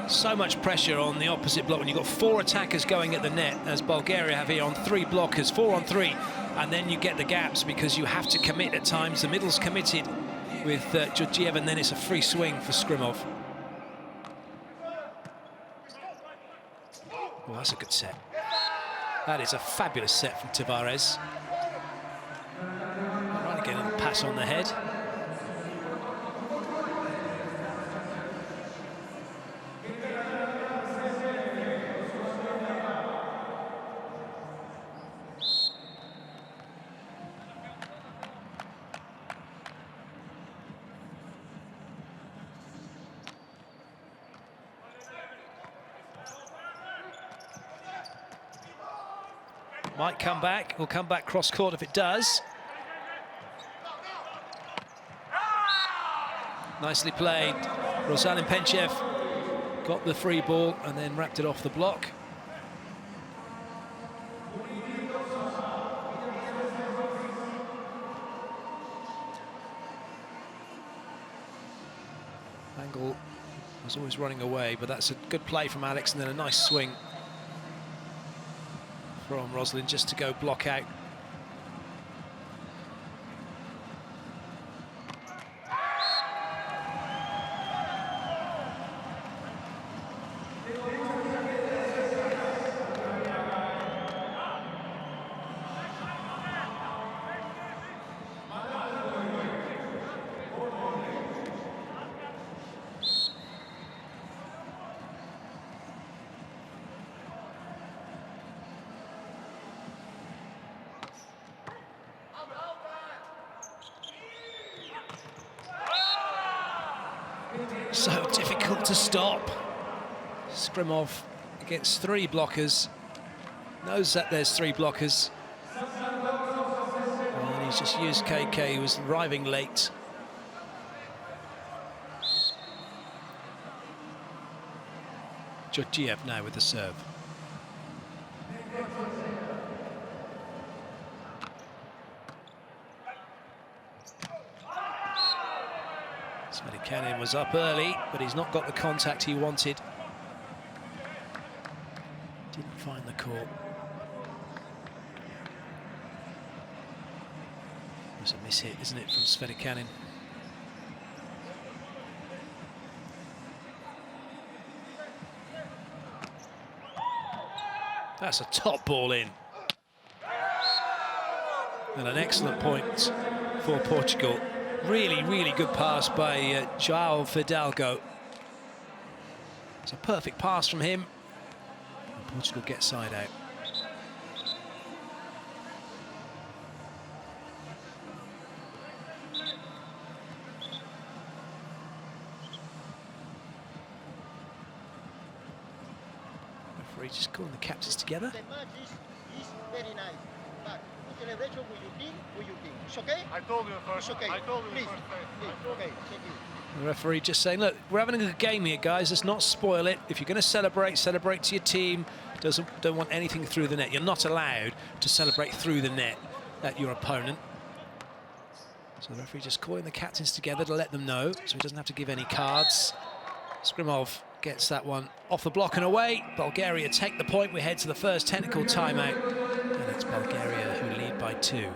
So much pressure on the opposite block when you've got 4 attackers going at the net, as Bulgaria have here on 3 blockers, 4 on 3, and then you get the gaps because you have to commit at times. The middle's committed with Georgiev, and then it's a free swing for Skrimov. Well, that's a good set. That is a fabulous set from Tavares. Right, again, a little pass on the head. Might come back. Will come back cross-court if it does. Nicely played. Rozalin Penchev got the free ball and then wrapped it off the block. Angle was always running away, but that's a good play from Alex, and then a nice swing from Roslin just to go block out. So difficult to stop. Skrimov against 3 blockers. Knows that there's 3 blockers. And he's just used KK, who was arriving late. Georgiev now with the serve. Svedikanin was up early, but he's not got the contact he wanted. Didn't find the court. It was a miss-hit, isn't it, from Svedikanin? That's a top ball in. And an excellent point for Portugal. Really, really good pass by João Fidalgo. It's a perfect pass from him. And Portugal gets side out. Referee just calling the captains together. The match is very nice, but the celebration with your team, It's okay? I told you first. It's okay. I told you Please, first. please. Okay, thank you. The referee just saying, look, we're having a good game here, guys. Let's not spoil it. If you're going to celebrate, celebrate to your team. Don't want anything through the net. You're not allowed to celebrate through the net at your opponent. So the referee just calling the captains together to let them know, so he doesn't have to give any cards. Skrimov gets that one off the block and away. Bulgaria take the point. We head to the first technical timeout. And it's Bulgaria who lead by 2.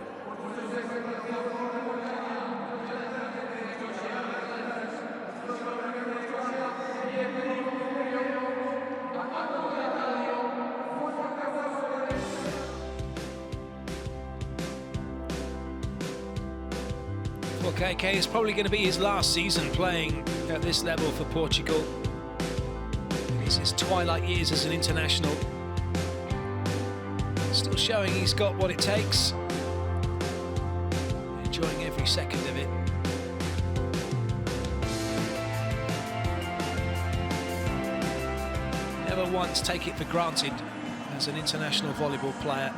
Well, KK is probably going to be his last season playing at this level for Portugal. It's his twilight years as an international. Still showing he's got what it takes. Enjoying every second of it. Never once take it for granted as an international volleyball player.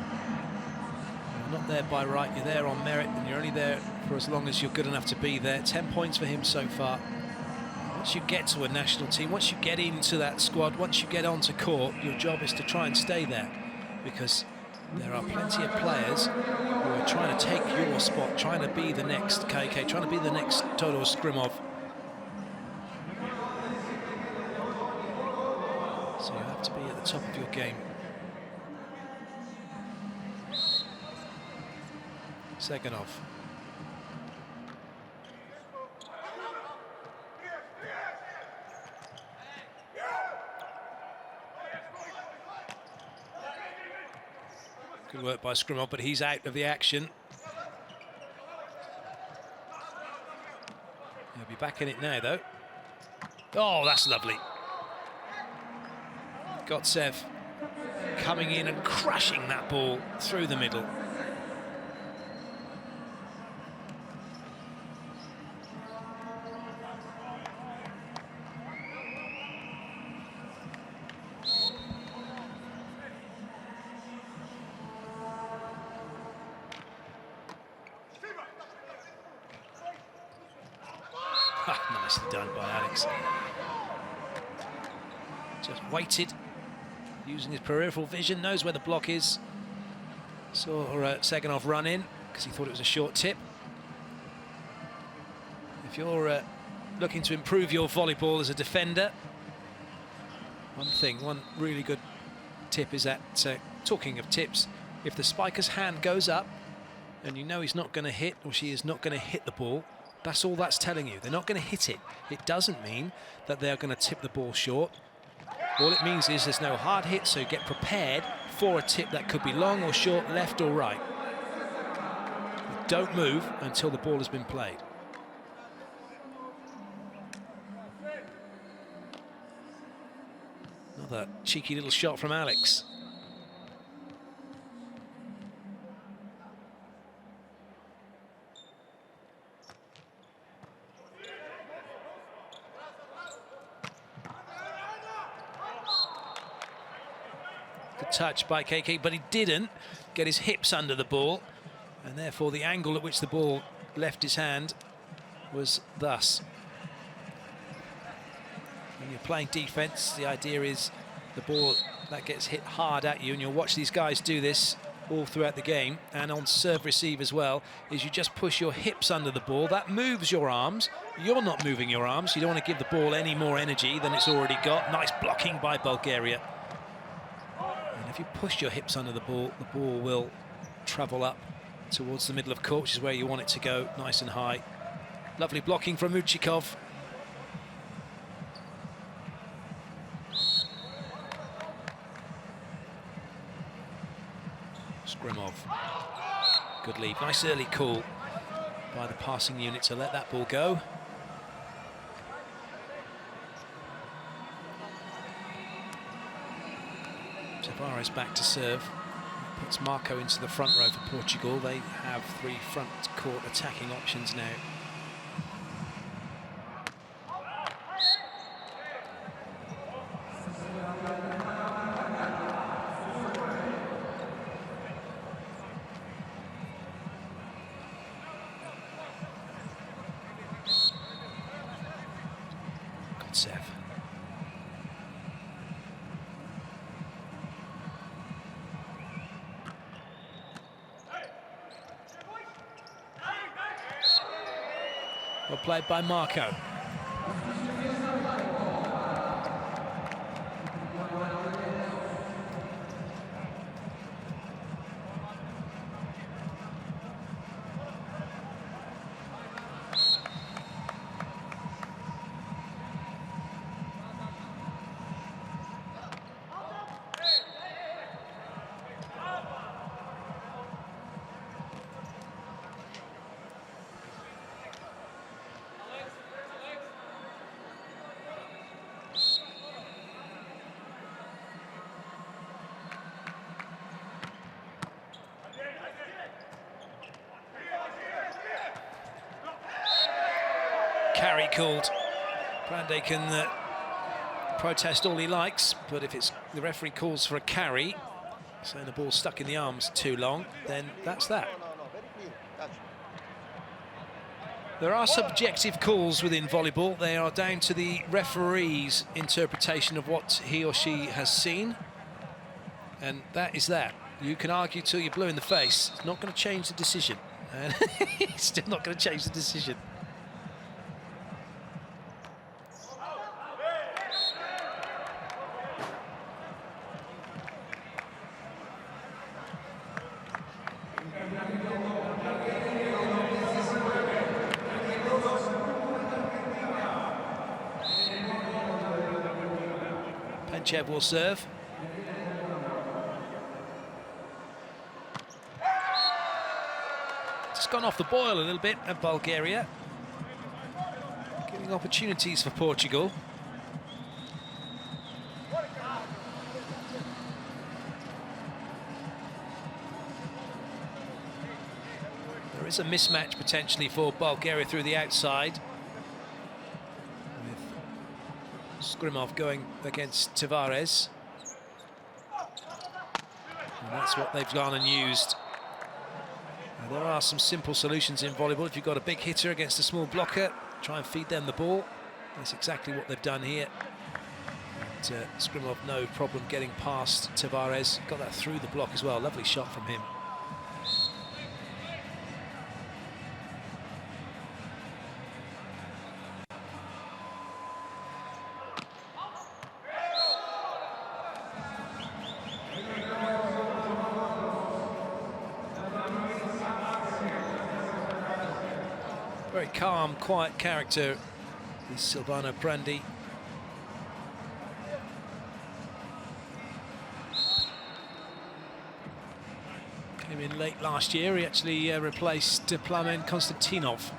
You're not there by right, you're there on merit, and you're only there for as long as you're good enough to be there. 10 points for him so far. Once you get to a national team, once you get into that squad, once you get onto court, your job is to try and stay there, because there are plenty of players who are trying to take your spot, trying to be the next KK, trying to be the next Todor Skrimov. So you have to be at the top of your game. Seganov. Good work by Skrimov, but he's out of the action. He'll be back in it now, though. Oh, that's lovely. Gotsev coming in and crushing that ball through the middle. Nicely done by Alex. Just waited, using his peripheral vision, knows where the block is. Saw Seganov run in because he thought it was a short tip. If you're looking to improve your volleyball as a defender, one really good tip is that, talking of tips, if the spiker's hand goes up and you know he's not going to hit, or she is not going to hit the ball, that's all that's telling you. They're not going to hit it. It doesn't mean that they're going to tip the ball short. All it means is there's no hard hit, so get prepared for a tip that could be long or short, left or right. But don't move until the ball has been played. Another cheeky little shot from Alex. Good touch by KK, but he didn't get his hips under the ball, and therefore the angle at which the ball left his hand was thus. When you're playing defense, the idea is the ball that gets hit hard at you, and you'll watch these guys do this all throughout the game and on serve receive as well, is you just push your hips under the ball. That moves your arms. You're not moving your arms. You don't want to give the ball any more energy than it's already got. Nice blocking by Bulgaria. And if you push your hips under the ball will travel up towards the middle of court, which is where you want it to go, nice and high. Lovely blocking from Uchikov. Skrimov. Good lead. Nice early call by the passing unit to let that ball go. Tavares back to serve. Puts Marco into the front row for Portugal. They have 3 front court attacking options now. Gotsev. Well played by Marco. carry called. Prande can protest all he likes, but if it's the referee calls for a carry, saying the ball's stuck in the arms too long, then that's that. No, very clear. Catch. There are subjective calls within volleyball. They are down to the referee's interpretation of what he or she has seen. And that is that. You can argue till you're blue in the face. It's not going to change the decision. And it's still not going to change the decision. Penchev will serve. Just gone off the boil a little bit at Bulgaria, giving opportunities for Portugal. There is a mismatch potentially for Bulgaria through the outside, with Skrimov going against Tavares. And that's what they've gone and used. Now, there are some simple solutions in volleyball. If you've got a big hitter against a small blocker, try and feed them the ball. That's exactly what they've done here. But, Skrimov, no problem getting past Tavares. Got that through the block as well. Lovely shot from him. Very calm, quiet character, this Silvano Prandi. Came in late last year. He actually replaced Plamen Konstantinov.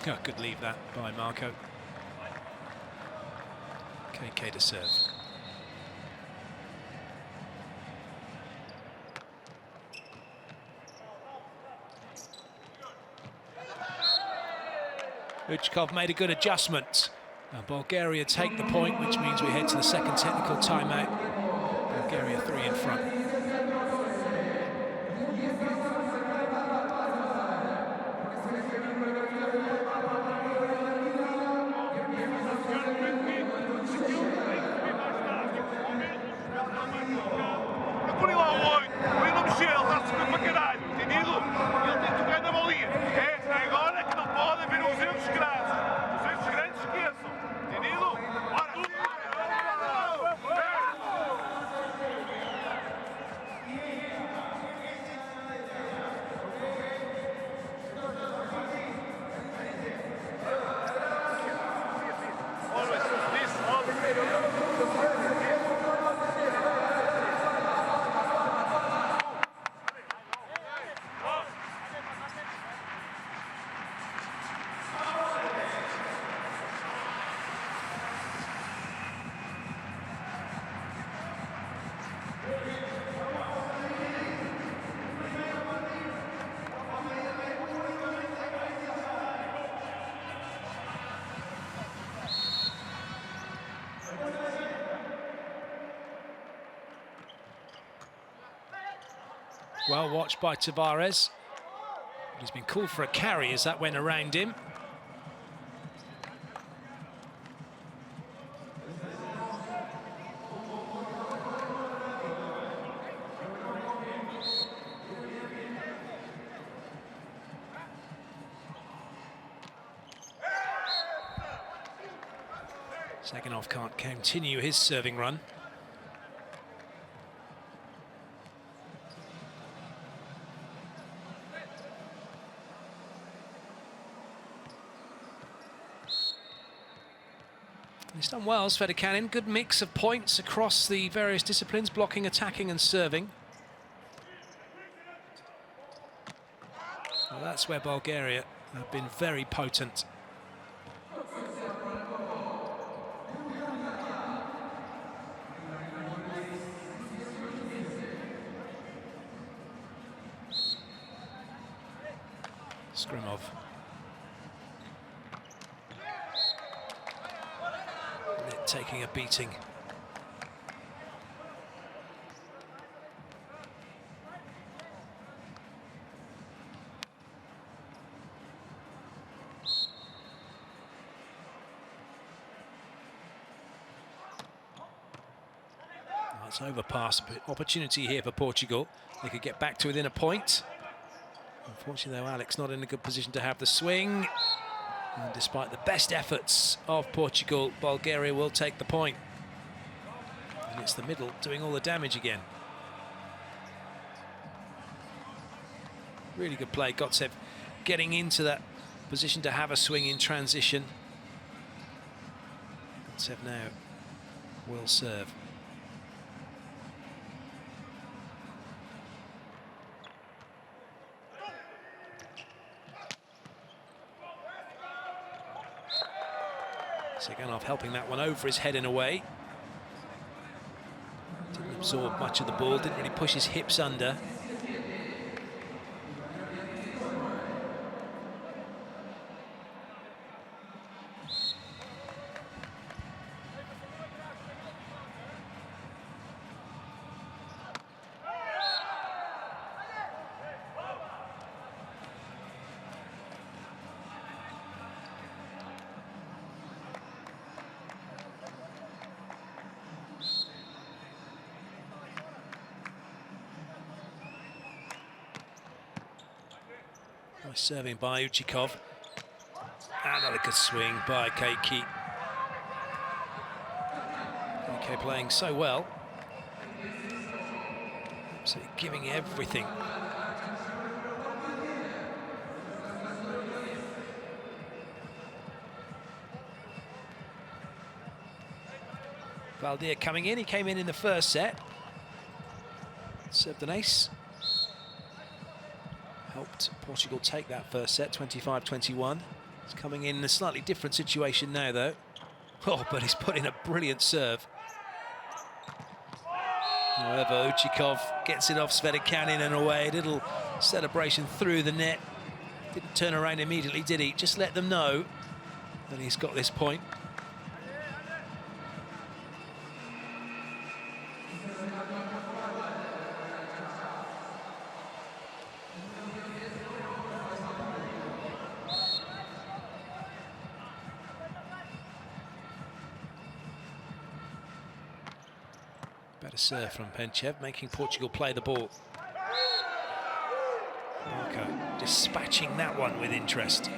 Oh, good leave that by Marco. KK to serve. Uchkov made a good adjustment. Now Bulgaria take the point, which means we head to the second technical timeout. Bulgaria 3 in front. Well watched by Tavares. But he's been called for a carry as that went around him. Saganov can't continue his serving run. He's done well, Svedikanin. Good mix of points across the various disciplines, blocking, attacking and serving. Well, that's where Bulgaria have been very potent. Skrimov. Net taking a beating. It's overpass, but opportunity here for Portugal. They could get back to within a point. Unfortunately, though, Alex not in a good position to have the swing. And despite the best efforts of Portugal, Bulgaria will take the point. And it's the middle doing all the damage again. Really good play. Gotsev getting into that position to have a swing in transition. Gotsev now will serve. Seganov helping that one over his head in a way. Didn't absorb much of the ball, didn't really push his hips under. Nice serving by Uchikov. Another good swing by Keiki. Keiki playing so well. Absolutely giving everything. Valdir coming in. He came in the first set. Served an ace. Helped Portugal take that first set, 25-21. He's coming in a slightly different situation now, though. Oh, but he's put in a brilliant serve. However, Uchikov gets it off Svedikanin and away. Little celebration through the net. Didn't turn around immediately, did he? Just let them know that he's got this point. Better serve from Penchev, making Portugal play the ball. Marco dispatching that one with interest.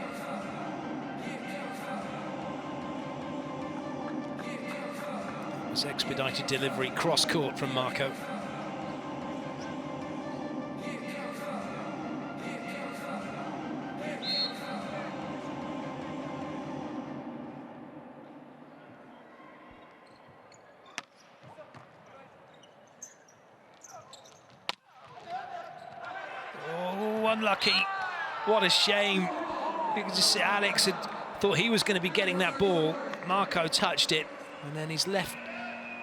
It was expedited delivery, cross-court from Marco. Unlucky. What a shame. You can just see Alex had thought he was going to be getting that ball. Marco touched it, and then he's left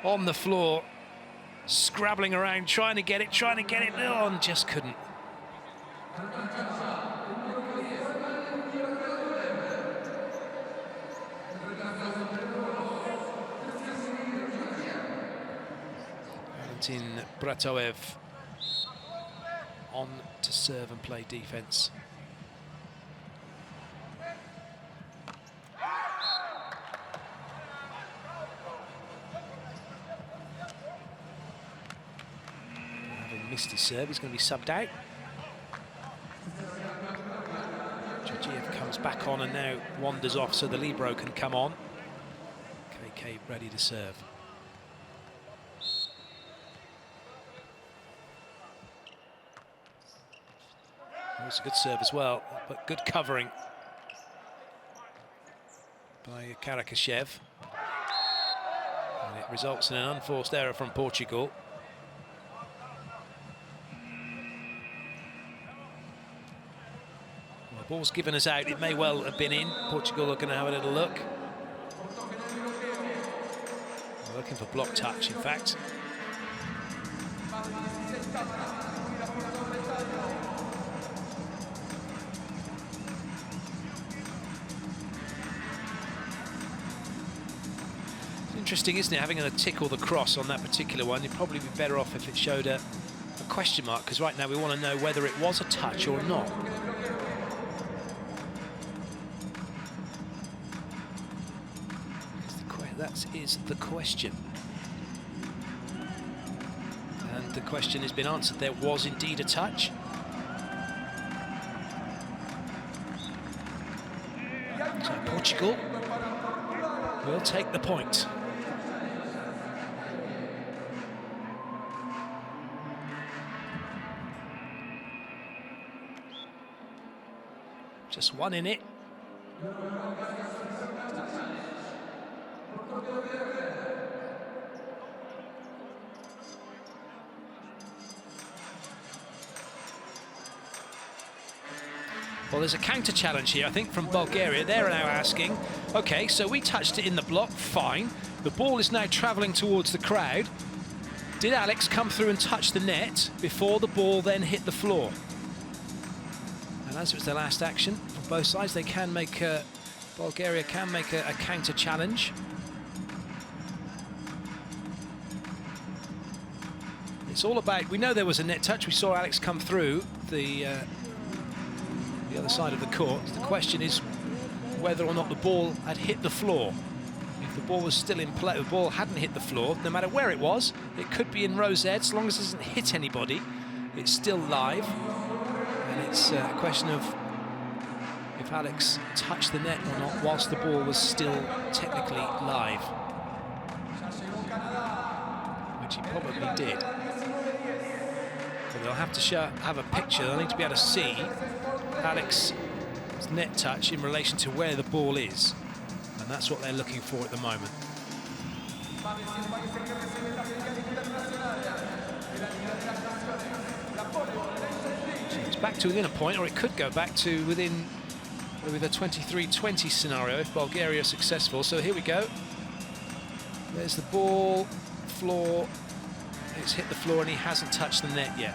on the floor, scrabbling around, trying to get it, oh, and just couldn't. Valentin Bratoev on to serve and play defense. Having missed his serve, he's going to be subbed out. Georgiev comes back on and now wanders off so the libero can come on. KK ready to serve. It's a good serve as well, but good covering by Karakashev. And it results in an unforced error from Portugal. Well, the ball's given us out. It may well have been in. Portugal are going to have a little look. They're looking for block touch, in fact. interesting, isn't it, having a tick or the cross on that particular one? You'd probably be better off if it showed a question mark, because right now we want to know whether it was a touch or not. That is the question. And the question has been answered. There was indeed a touch. So Portugal will take the point. Just one in it. Well, there's a counter challenge here, I think, from Bulgaria. They're now asking, okay, so we touched it in the block, fine. The ball is now travelling towards the crowd. Did Alex come through and touch the net before the ball then hit the floor? And as it was their last action from both sides, they can make Bulgaria can make a counter challenge. It's all about, we know there was a net touch. We saw Alex come through the other side of the court. The question is whether or not the ball had hit the floor. If the ball was still in play, the ball hadn't hit the floor, no matter where it was, it could be in rosette, as long as it doesn't hit anybody, it's still live. And it's a question of if Alex touched the net or not whilst the ball was still technically live, which he probably did. So they'll have to have a picture. They'll need to be able to see Alex's net touch in relation to where the ball is, and that's what they're looking for at the moment. So it's back to within a point, or it could go back to within with a 23-20 scenario if Bulgaria is successful. So here we go. There's the ball, floor. It's hit the floor and he hasn't touched the net yet.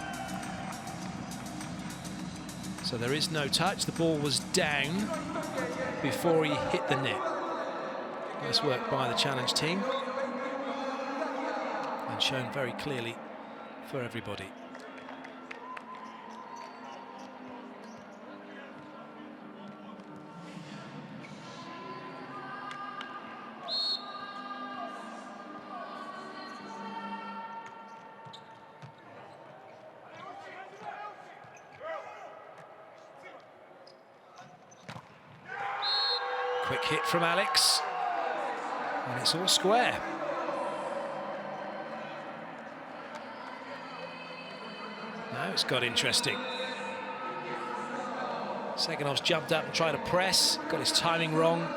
So there is no touch. The ball was down before he hit the net. Nice work by the challenge team. And shown very clearly for everybody. Quick hit from Alex, and it's all square. Now it's got interesting. Seganov's jumped up and tried to press, got his timing wrong.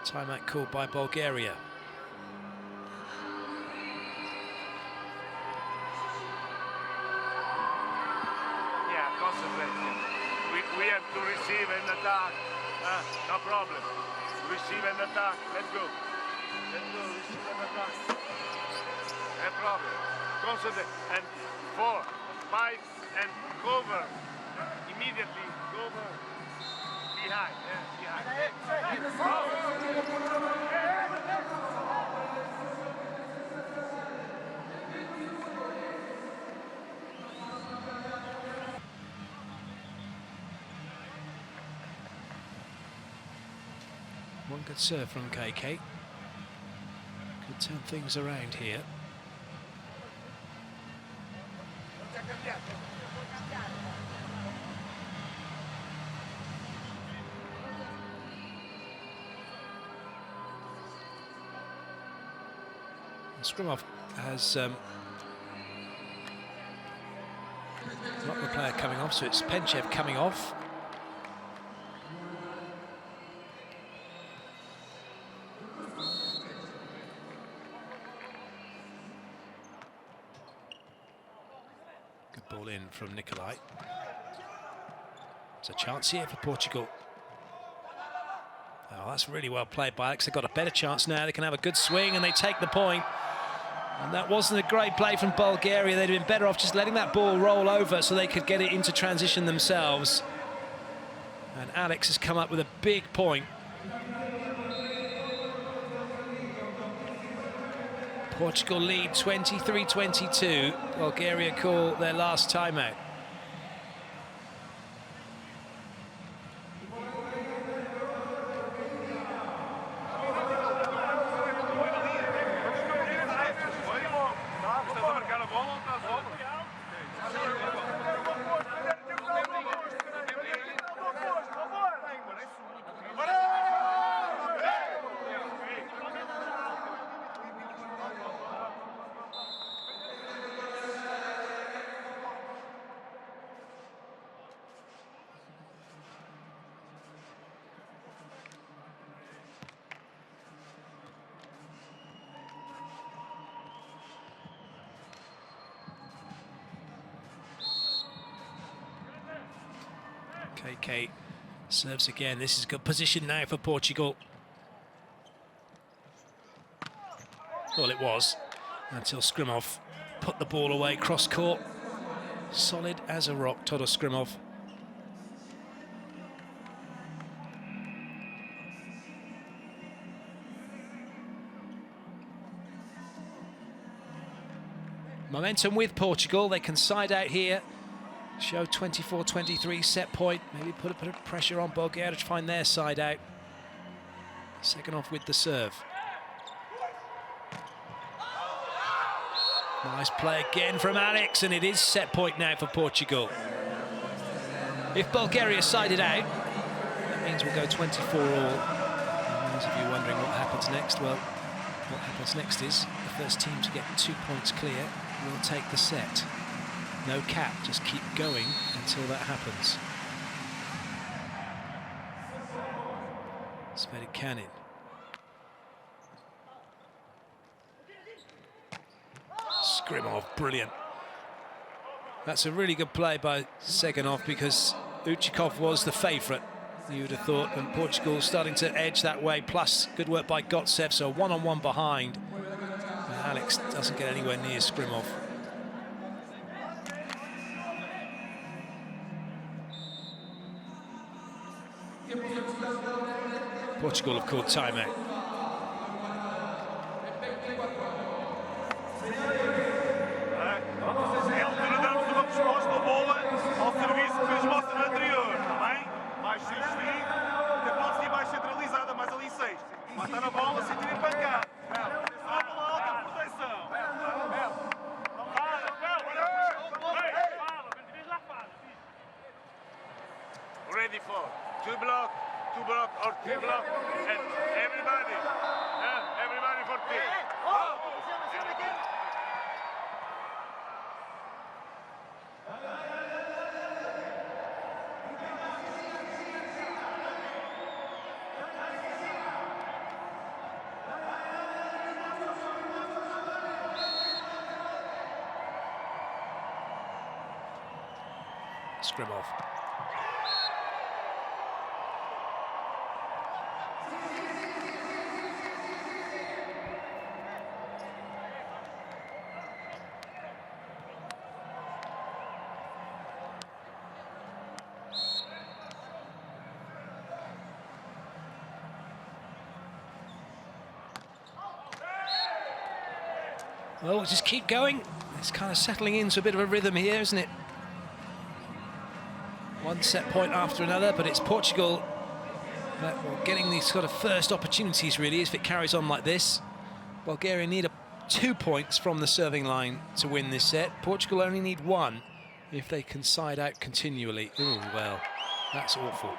Timeout called by Bulgaria. Yeah, concentrate. We have to receive and attack. No problem. Receive and attack. Let's go. Let's go. Receive and attack. No problem. Concentrate. And 4, 5, and cover. Immediately cover. Behind. Yeah, behind. One good serve from KK. Could turn things around here. Skrimov has not the player coming off, so it's Penchev coming off. Good ball in from Nikolai. There's a chance here for Portugal. Oh, that's really well played by Alex. They've got a better chance now. They can have a good swing and they take the point. And that wasn't a great play from Bulgaria. They'd have been better off just letting that ball roll over so they could get it into transition themselves. And Alex has come up with a big point. Portugal lead 23-22. Bulgaria call their last timeout. KK serves again. This is a good position now for Portugal. Well, it was, until Skrimov put the ball away cross court. Solid as a rock, Todor Skrimov. Momentum with Portugal. They can side out here. Show 24-23 set point. Maybe put a bit of pressure on Bulgaria to find their side out. Second off with the serve. Nice play again from Alex, and it is set point now for Portugal. If Bulgaria side it out, that means we'll go 24 all. And those of you wondering what happens next, well, what happens next is the first team to get 2 points clear will take the set. No cap, just keep going until that happens. Svedikanin. Skrimov, brilliant. That's a really good play by Seganov because Uchikov was the favourite, you would have thought, and Portugal starting to edge that way, plus good work by Gotsev, so one-on-one behind. And Alex doesn't get anywhere near Skrimov. Portugal have called timeout. Ready for two block or three block, and everybody for team. Skrimov. Well, we'll just keep going. It's kind of settling into a bit of a rhythm here, isn't it? One set point after another, but it's Portugal getting these sort of first opportunities, really, if it carries on like this. Bulgaria need 2 points from the serving line to win this set. Portugal only need 1 if they can side out continually. Oh, well, that's awful.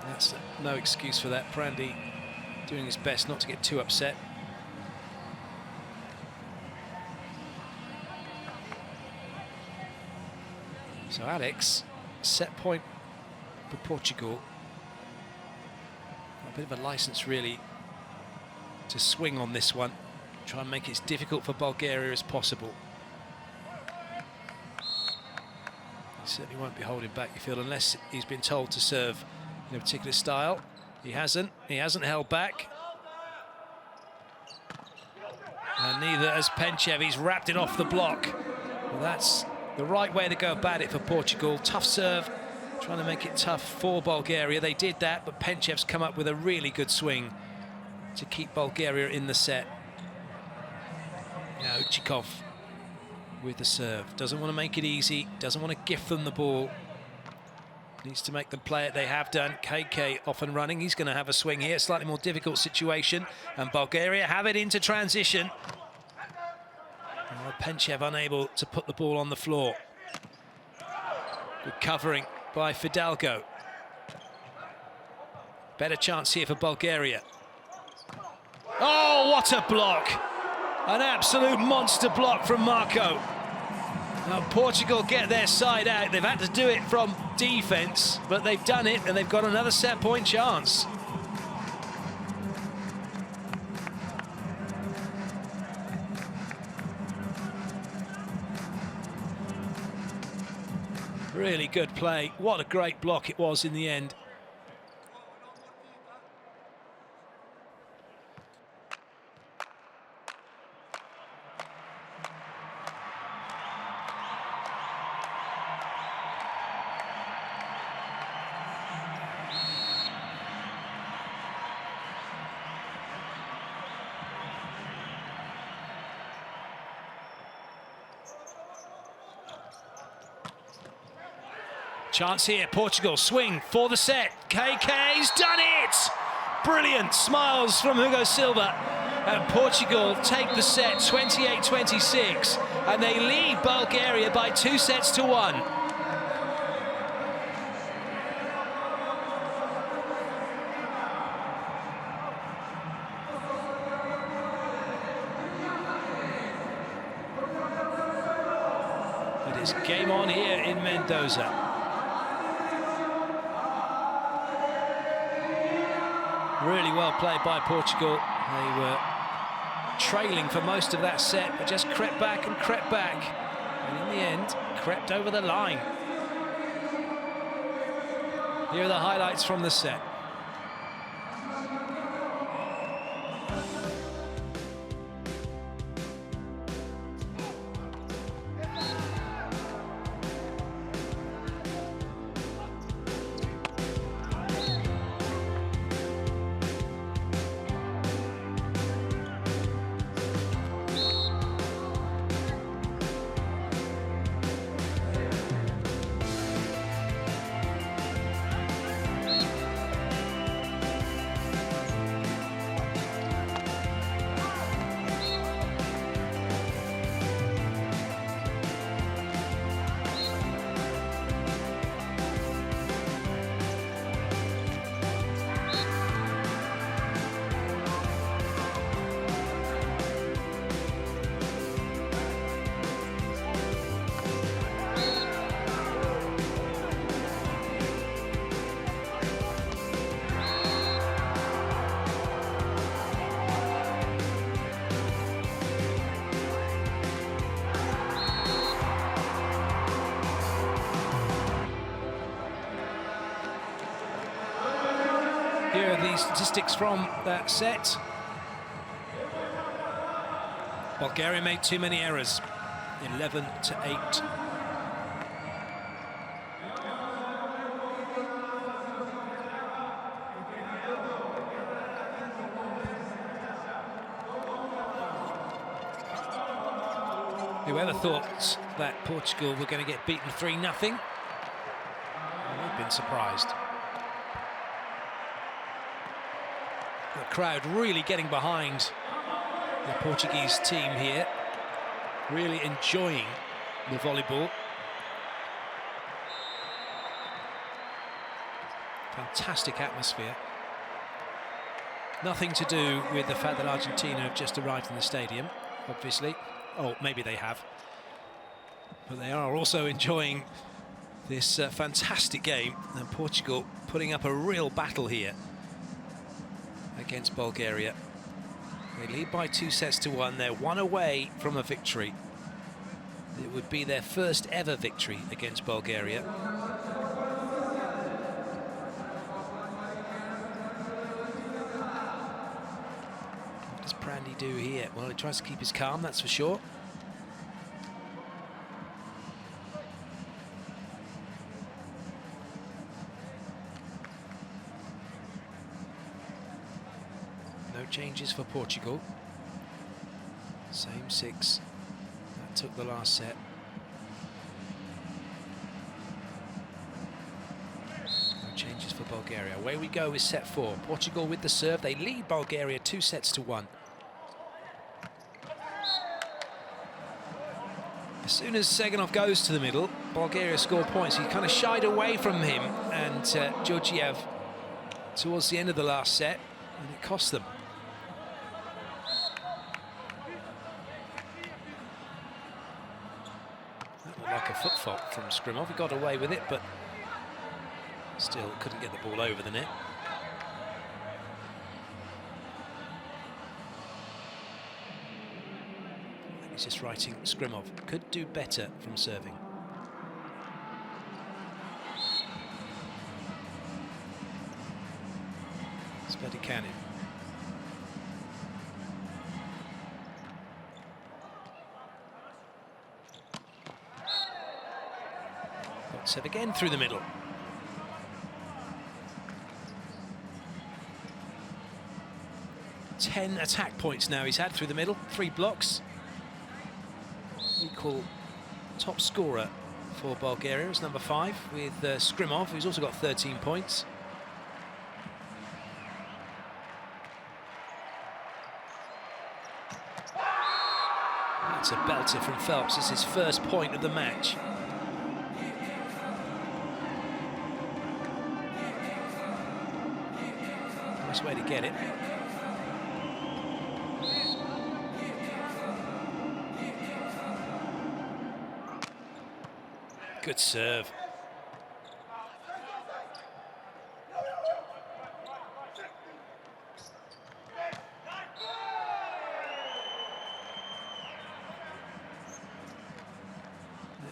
That's no excuse for that. Prandi doing his best not to get too upset. So Alex, set point for Portugal. A bit of a license, really, to swing on this one. Try and make it as difficult for Bulgaria as possible. He certainly won't be holding back, you feel, unless he's been told to serve in a particular style. He hasn't held back. And neither has Penchev. He's wrapped it off the block. Well, that's the right way to go about it for Portugal. Tough serve, trying to make it tough for Bulgaria. They did that, but Penchev's come up with a really good swing to keep Bulgaria in the set. Uchikov with the serve. Doesn't want to make it easy, doesn't want to gift them the ball. Needs to make them play it. They have done. KK off and running. He's going to have a swing here. Slightly more difficult situation. And Bulgaria have it into transition. Penchev unable to put the ball on the floor. Good covering by Fidalgo. Better chance here for Bulgaria. Oh, what a block! An absolute monster block from Marco. Now Portugal get their side out. They've had to do it from defence, but they've done it, and they've got another set-point chance. Really good play. What a great block it was in the end. Chance here, Portugal swing for the set. KK's done it! Brilliant smiles from Hugo Silva. And Portugal take the set 28-26, and they lead Bulgaria by 2-1. It is game on here in Mendoza. Really well played by Portugal. They were trailing for most of that set, but just crept back and crept back. And in the end, crept over the line. Here are the highlights from the set. Here are the statistics from that set. Bulgaria made too many errors. 11-8. Whoever thought that Portugal were going to get beaten 3-0? Well, they've been surprised. The crowd really getting behind the Portuguese team here, really enjoying the volleyball. Fantastic atmosphere. Nothing to do with the fact that Argentina have just arrived in the stadium, obviously. Oh, maybe they have. But they are also enjoying this fantastic game, and Portugal putting up a real battle here against Bulgaria. They lead by 2-1. They're one away from a victory. It would be their first ever victory against Bulgaria. What does Prandy do here? Well, he tries to keep his calm, that's for sure. No changes for Portugal. Same 6 took the last set. No changes for Bulgaria. Away we go with set 4. Portugal with the serve. They lead Bulgaria 2-1. As soon as Seganov goes to the middle, Bulgaria score points. He kind of shied away from him and Georgiev towards the end of the last set, and it cost them. That looked like a foot fault from Skrimov. He got away with it, but still couldn't get the ball over the net. He's just writing Skrimov could do better from serving. Svedikanin. Gotsev again through the middle. Ten attack points now he's had through the middle, 3 blocks. Equal top scorer for Bulgaria is number 5 with Skrimov, who's also got 13 points. That's a belter from Phelps. It's his first point of the match. Nice way to get it. Good serve.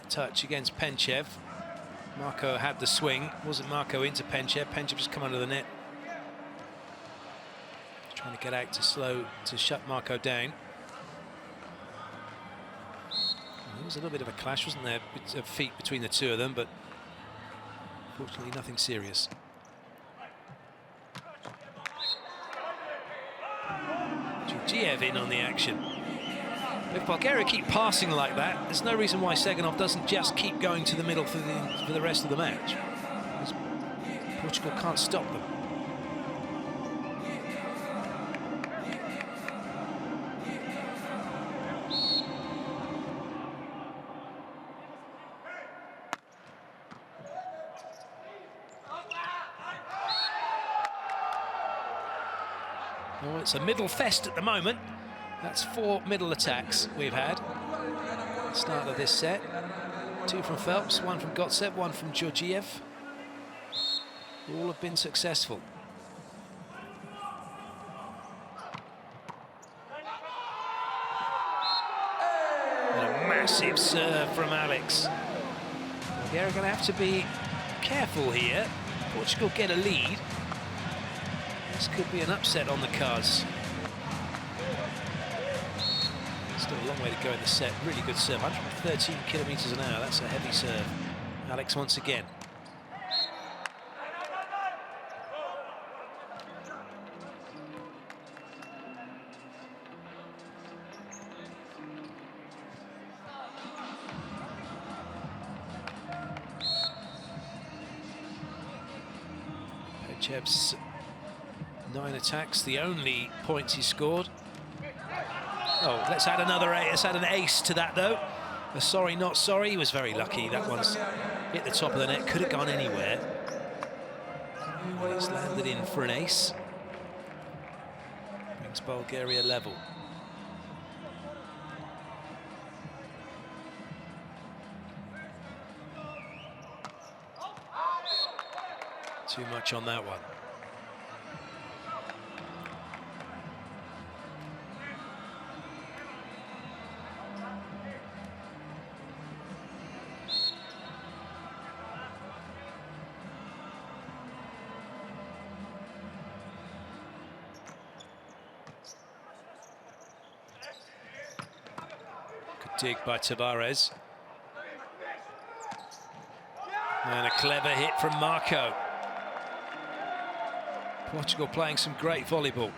Touch against Penchev. Marco had the swing. Wasn't Marco into Penchev. Penchev just come under the net. Trying to get out to shut Marco down. There was a little bit of a clash, wasn't there, of feet between the two of them, but fortunately nothing serious. Georgiev in on the action. If Bulgaria keep passing like that, there's no reason why Seganov doesn't just keep going to the middle for the rest of the match. Portugal can't stop them. Well, it's a middle fest at the moment. That's 4 middle attacks we've had. Start of this set. 2 from Phelps, 1 from Gotsev, 1 from Georgiev. All have been successful. And a massive serve from Alex. Bulgaria are going to have to be careful here. Portugal get a lead. This could be an upset on the cards. Still a long way to go in the set. Really good serve. 113 kilometers an hour. That's a heavy serve. Alex once again. Pechev's 9 attacks, the only points he scored. Oh, let's add another. Let's add an ace to that, though. A sorry, not sorry. He was very lucky. That one's hit the top of the net. Could have gone anywhere. Well, it's landed in for an ace. Brings Bulgaria level. Too much on that one. Dig by Tavares. And a clever hit from Marco. Portugal playing some great volleyball.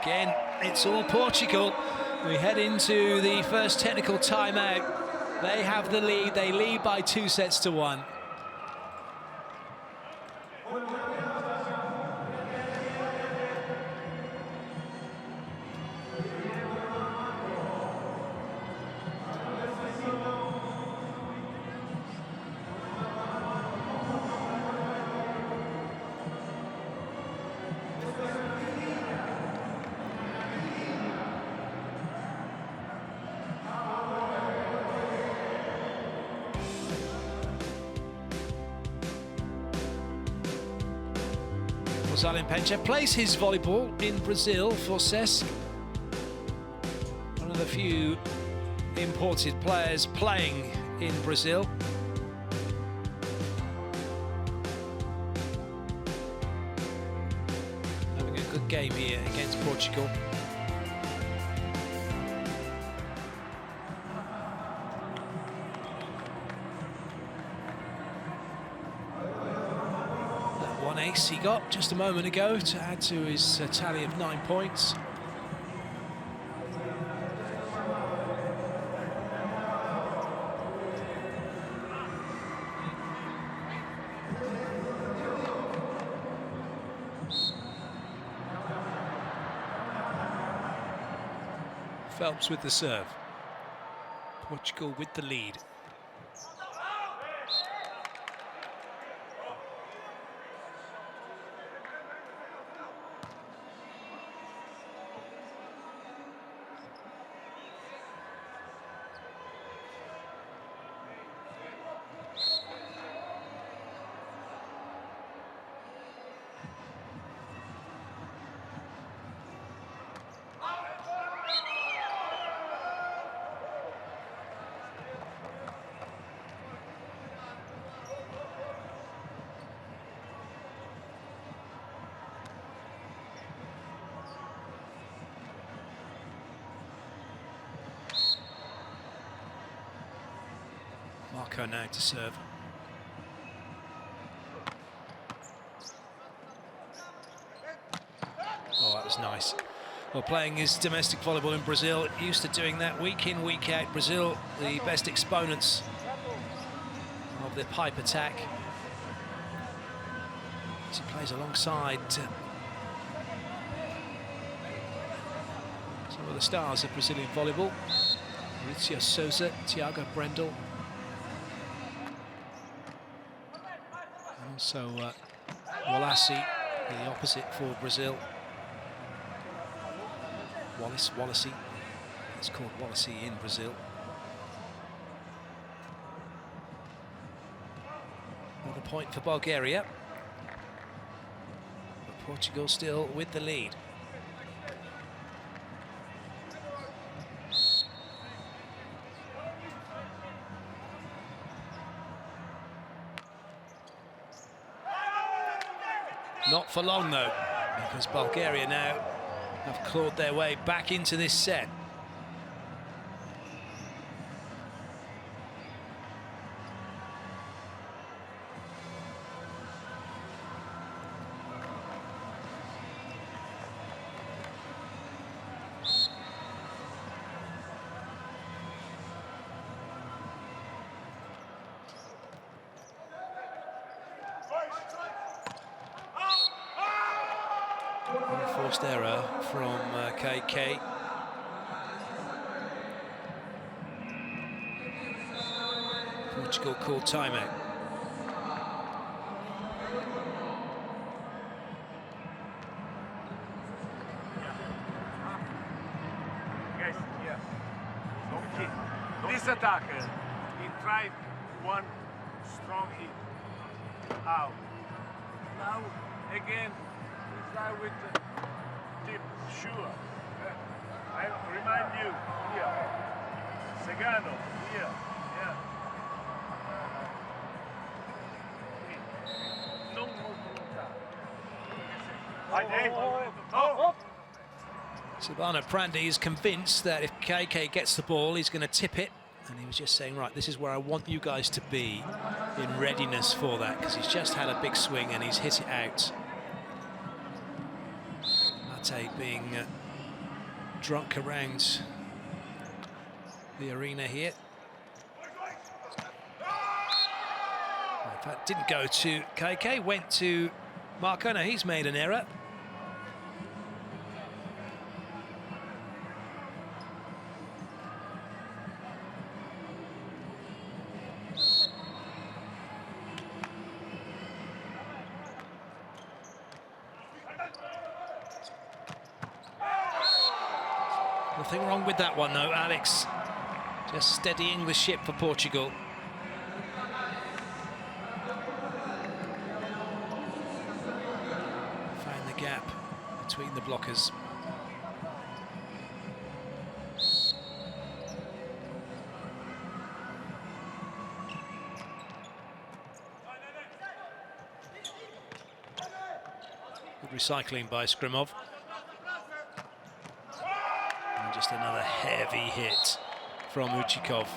Again, it's all Portugal. We head into the first technical timeout. They have the lead. They lead by 2-1. Zalim Pencha plays his volleyball in Brazil for CESC. One of the few imported players playing in Brazil. Having a good game here against Portugal. Ace he got just a moment ago to add to his tally of 9 points. Phelps with the serve. Portugal with the lead. Marco now to serve. Oh, that was nice. Well, playing his domestic volleyball in Brazil, used to doing that week in, week out. Brazil, the best exponents of the pipe attack. As he plays alongside some of the stars of Brazilian volleyball. Mauricio Souza, Thiago Brendel. And also Wallacey, the opposite for Brazil. Wallacey. It's called Wallacey in Brazil. Another point for Bulgaria. But Portugal still with the lead. Not for long though, because Bulgaria now have clawed their way back into this set. Forced error from KK. Portugal called timeout. Guys, yeah. Okay. This attacker, he tried one strong hit. Out. Now again, he tried with the tip, sure. I remind you, here. Segano, here, yeah. Non molto lontano. Silvano Prandi is convinced that if KK gets the ball, he's going to tip it. And he was just saying, right, this is where I want you guys to be in readiness for that, because he's just had a big swing and he's hit it out. Mate being drunk around the arena here. In fact, didn't go to KK, went to Marco. Now he's made an error. Nothing wrong with that one, though, Alex. Just steadying the ship for Portugal. Find the gap between the blockers. Good recycling by Skrimov. And just another heavy hit from Uchikov.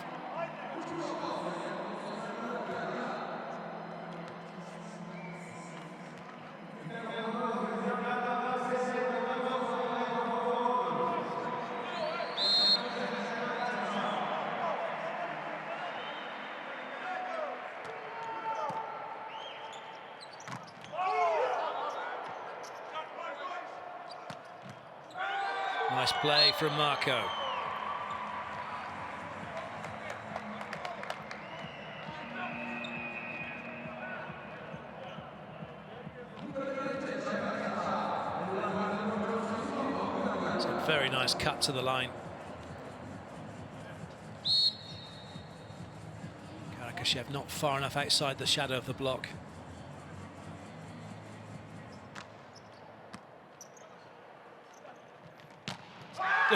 Nice play from Marco. It's a very nice cut to the line. Karakashev not far enough outside the shadow of the block.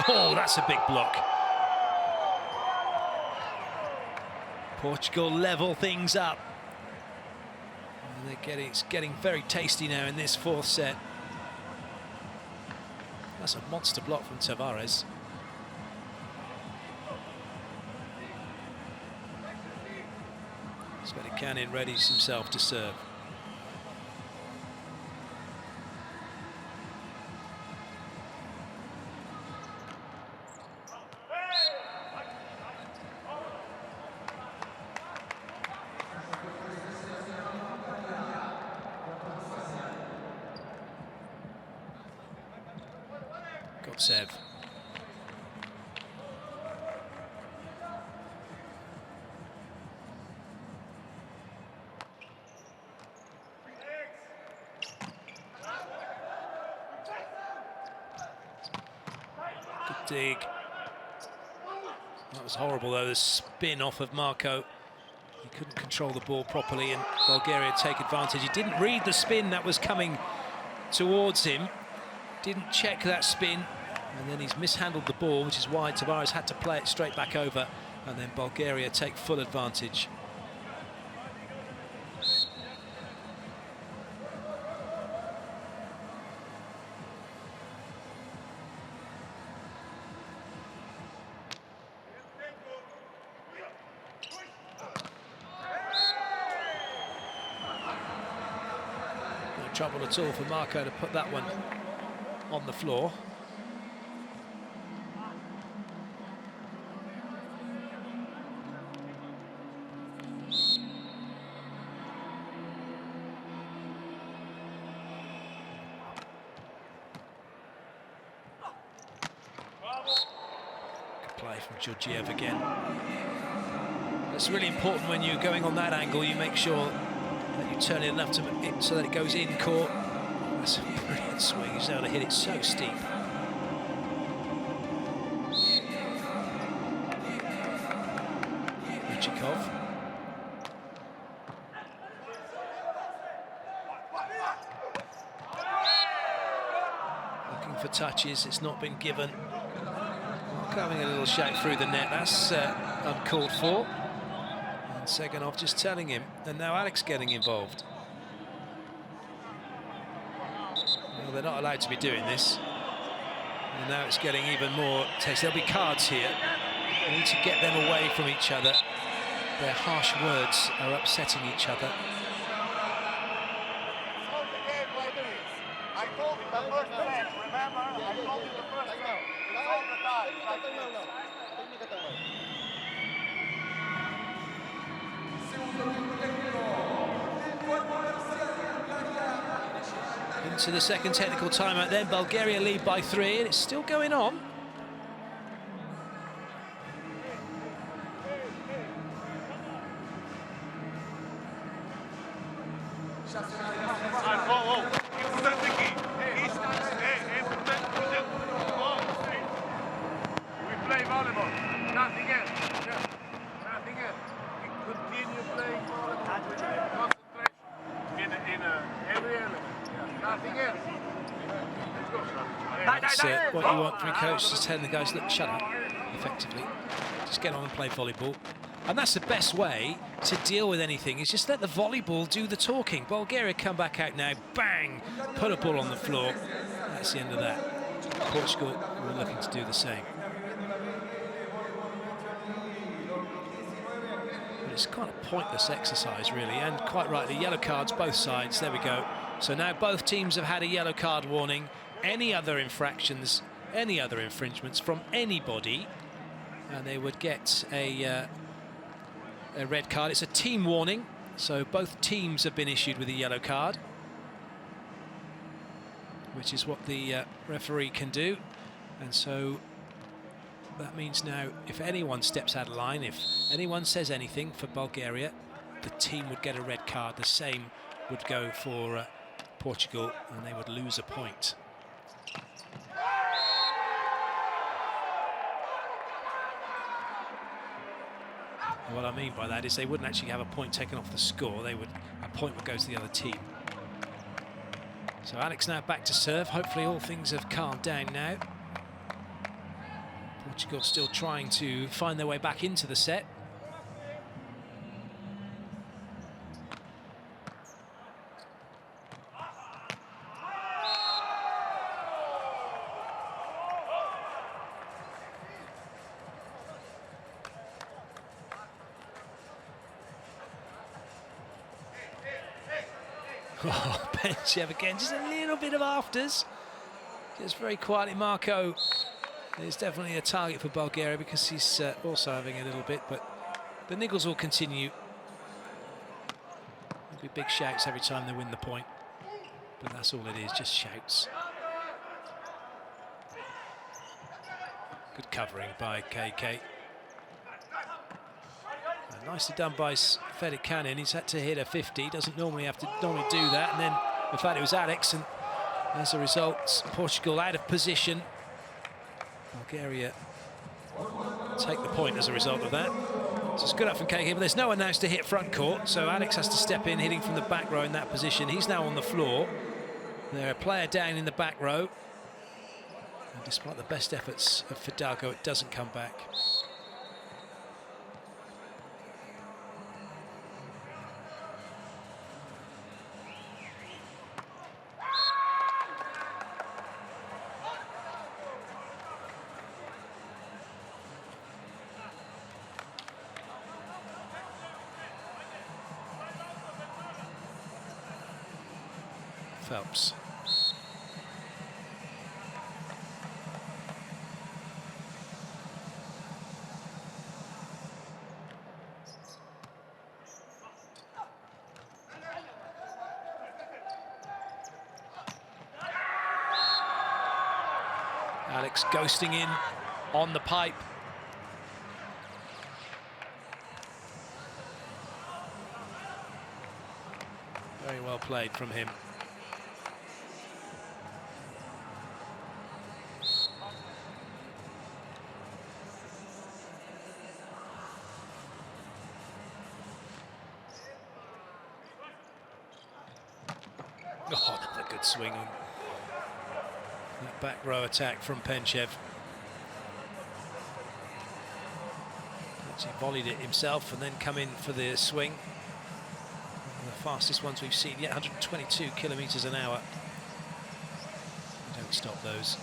Oh, that's a big block. Portugal level things up. And it's getting very tasty now in this fourth set. That's a monster block from Tavares. Svedikanin readies himself to serve. Gotsev. Good dig. That was horrible though, the spin off of Marco. He couldn't control the ball properly and Bulgaria take advantage. He didn't read the spin that was coming towards him. Didn't check that spin, and then he's mishandled the ball, which is why Tavares had to play it straight back over, and then Bulgaria take full advantage. No trouble at all for Marco to put that one on the floor. Good play from Georgiev again. It's really important when you're going on that angle, you make sure that you turn it enough so that it goes in court. That's a brilliant swing. He's able to hit it so steep. Uchikov. Looking for touches, it's not been given. Having a little shake through the net, that's uncalled for. And Seganov just telling him, and now Alex getting involved. Well, they're not allowed to be doing this. And now it's getting even more taste. There'll be cards here. We need to get them away from each other. Their harsh words are upsetting each other. I told you the first match, remember? I told you the first match. Técnica timeout. Into the second technical timeout then. Bulgaria lead by 3, and it's still going on. Importante aqui. Isto é importante, por exemplo, no futebol. We play volleyball, nothing else. Yeah. Nothing else. We continue playing volleyball with concentration in every element. Yeah. Nothing else. Let's go. That's what you want from your coach, just telling the guys, look, shut up, effectively. Just get on and play volleyball. And that's the best way to deal with anything, is just let the volleyball do the talking. Bulgaria come back out now, bang, put a ball on the floor. That's the end of that. Portugal were looking to do the same. But it's quite a pointless exercise, really, and quite rightly, yellow cards both sides. There we go. So now both teams have had a yellow card warning. Any other infractions, any other infringements from anybody, and they would get a red card. It's a team warning, so both teams have been issued with a yellow card, which is what the referee can do. And so that means now if anyone steps out of line, if anyone says anything for Bulgaria, the team would get a red card. The same would go for Portugal, and they would lose a point. What I mean by that is they wouldn't actually have a point taken off the score. A point would go to the other team. So Alex now back to serve. Hopefully all things have calmed down now. Portugal still trying to find their way back into the set. Oh, Penchev again, just a little bit of afters. Just very quietly, Marco is definitely a target for Bulgaria because he's also having a little bit, but the niggles will continue. There'll be big shouts every time they win the point, but that's all it is, just shouts. Good covering by KK. Nicely done by Fedik Cannon. He's had to hit a 50. Doesn't normally have to do that. And then, in fact, it was Alex, and as a result, Portugal out of position. Bulgaria take the point as a result of that. So it's good up from KK, but there's no one now to hit front court. So Alex has to step in, hitting from the back row in that position. He's now on the floor. They're a player down in the back row. And despite the best efforts of Fidalgo, it doesn't come back. Phelps. Alex ghosting in on the pipe. Very well played from him. Oh, another good swing on that back row attack from Penchev. Actually volleyed it himself and then come in for the swing. One of the fastest ones we've seen yet, 122 kilometers an hour. Don't stop those.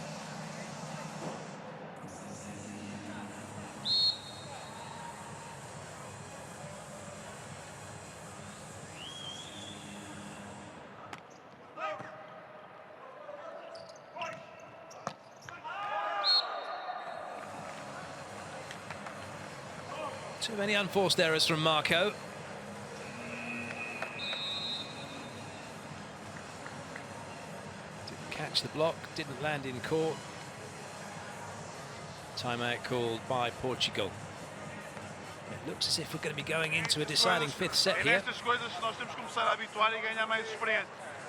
Too many unforced errors from Marco. Didn't catch the block, didn't land in court. Timeout called by Portugal. It looks as if we're going to be going into a deciding fifth set here. Estas coisas nós temos que começar a habituar e ganhar mais experiência.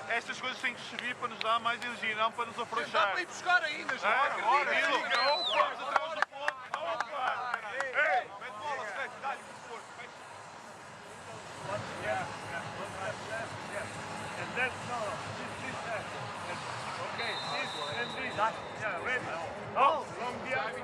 Estas coisas têm que servir para nos dar mais energia, não para nos afrouxar. Dá para ir buscar ainda, já. Vamos atrás do ponto. Ei, mete bola, Sete, dá-lhe por força. And then, no, okay, this and this. Yeah, ready. Oh, long behind.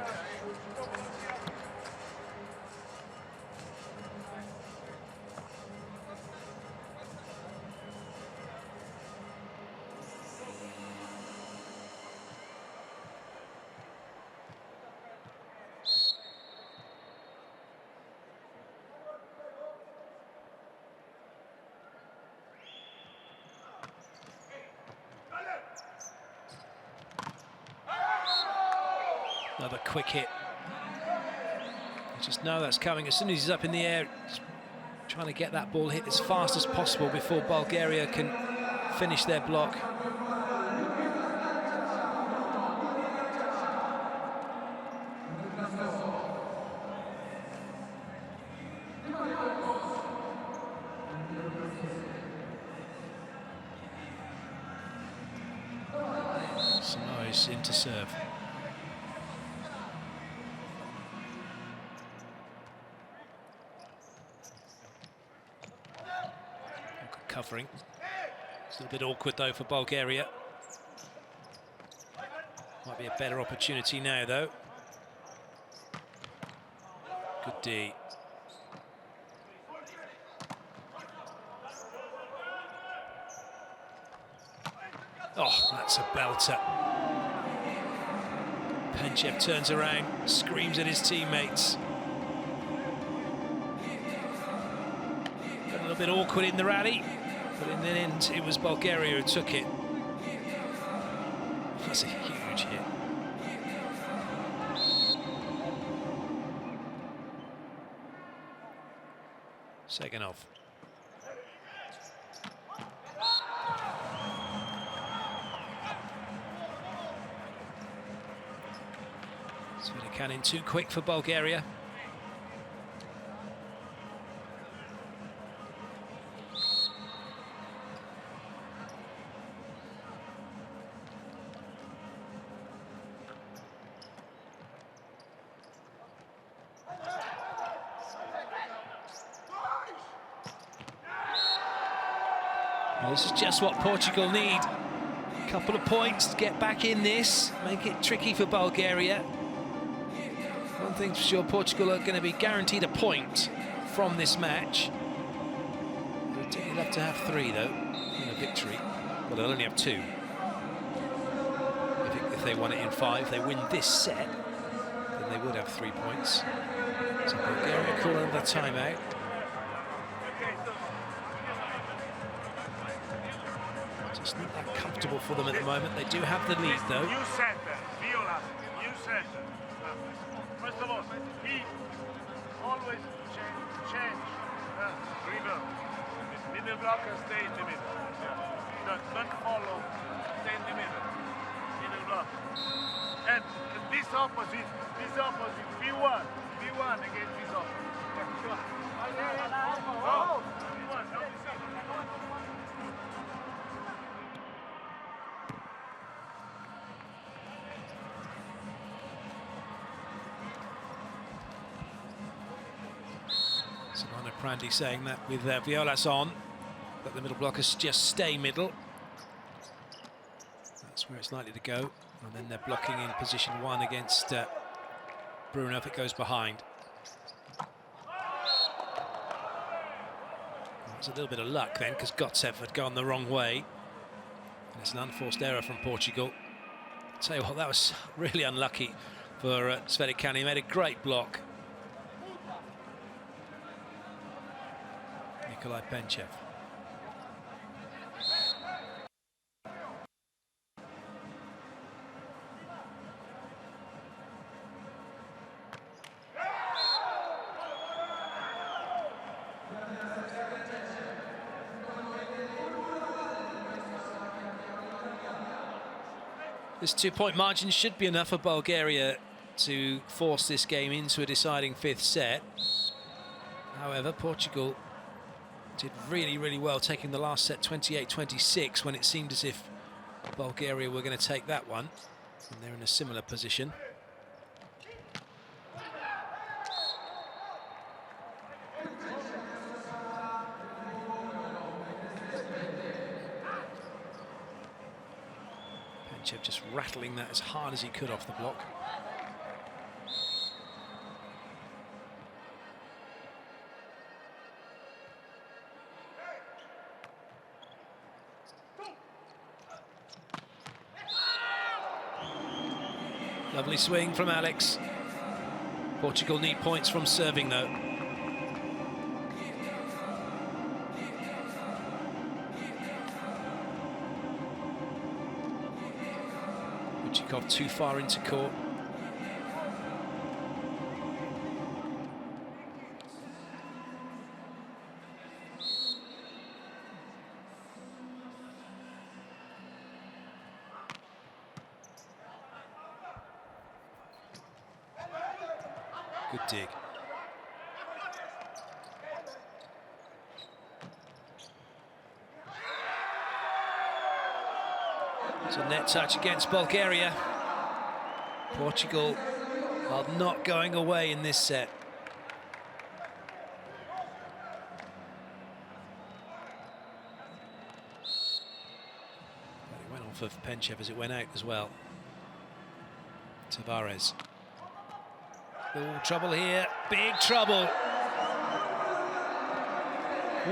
Another quick hit. You just know that's coming. As soon as he's up in the air, trying to get that ball hit as fast as possible before Bulgaria can finish their block. Samoa's in to serve. Covering. It's a little bit awkward though for Bulgaria. Might be a better opportunity now though. Good D. Oh, that's a belter. Penchev turns around, screams at his teammates. Got a little bit awkward in the rally. But in the end, it was Bulgaria who took it. That's a huge hit. Second off. Svedikanin too quick for Bulgaria. This is just what Portugal need. A couple of points to get back in this, make it tricky for Bulgaria. One thing's for sure, Portugal are going to be guaranteed a point from this match. They'll have to have 3 though in a victory. Well, they'll only have 2. If they won it in 5, they win this set, then they would have 3 points. So Bulgaria call another timeout. It's not that comfortable for them at the moment. They do have the lead, though. New center, Viola, new center. First of all, he always change dribble. Middle blocker, stay in the middle. Don't follow, stay in the middle. Middle block. And this opposite, V1 against this opposite. Oh, V1, no. Silvano Prandi saying that with Violas on, but the middle blockers just stay middle. That's where it's likely to go. And then they're blocking in position 1 against Bruno if it goes behind. There's a little bit of luck then, because Gotsev had gone the wrong way. And it's an unforced error from Portugal. I'll tell you what, that was really unlucky for Svedikanin. He made a great block. Penchev. This 2-point margin should be enough for Bulgaria to force this game into a deciding 5th set. However, Portugal did really, really well, taking the last set 28-26 when it seemed as if Bulgaria were going to take that one. And they're in a similar position. Penchev just rattling that as hard as he could off the block. Lovely swing from Alex. Portugal need points from serving though. Uchikov too far into court. Good dig. It's a net touch against Bulgaria. Portugal are not going away in this set. But it went off of Penchev as it went out as well. Tavares. Oh, trouble here, big trouble.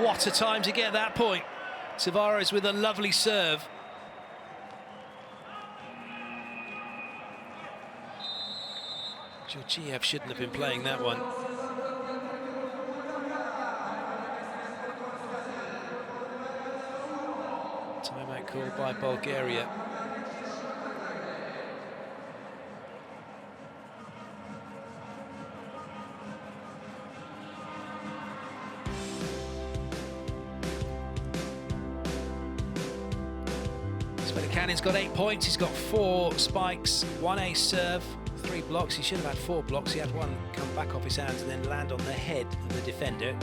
What a time to get that point. Tavares with a lovely serve. Georgiev shouldn't have been playing that one. Timeout called by Bulgaria. Cannon's got 8 points, he's got 4 spikes, 1 ace serve, 3 blocks. He should have had 4 blocks. He had one come back off his hands and then land on the head of the defender,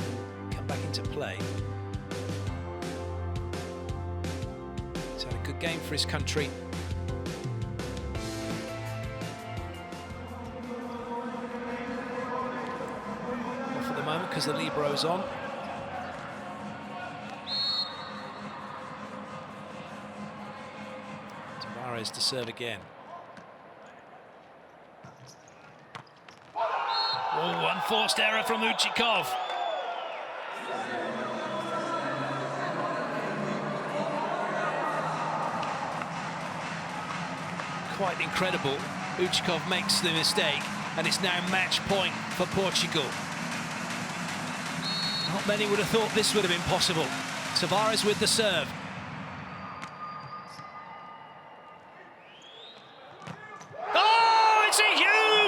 come back into play. He's had a good game for his country. Off at the moment because the libro's on. To serve again. Oh, one forced error from Uchikov. Quite incredible. Uchikov makes the mistake, and it's now match point for Portugal. Not many would have thought this would have been possible. Tavares with the serve.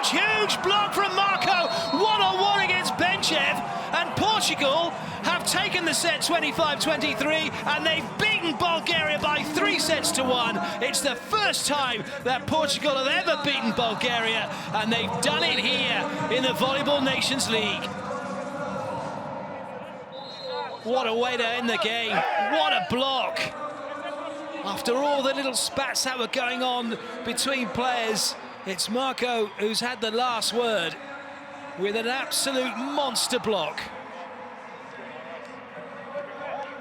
Huge block from Marco, one-on-one against Penchev, and Portugal have taken the set 25-23, and they've beaten Bulgaria by 3-1. It's the first time that Portugal have ever beaten Bulgaria, and they've done it here in the Volleyball Nations League. What a way to end the game, what a block. After all the little spats that were going on between players, it's Marco who's had the last word with an absolute monster block.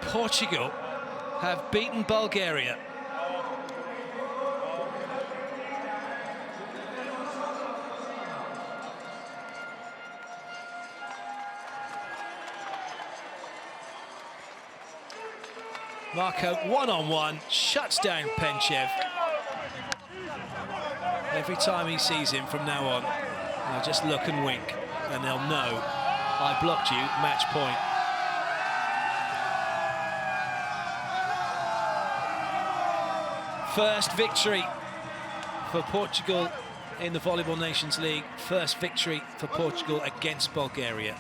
Portugal have beaten Bulgaria. Marco one-on-one, shuts down Penchev. Every time he sees him from now on, they'll just look and wink, and they'll know, I blocked you, match point. First victory for Portugal in the Volleyball Nations League. First victory for Portugal against Bulgaria.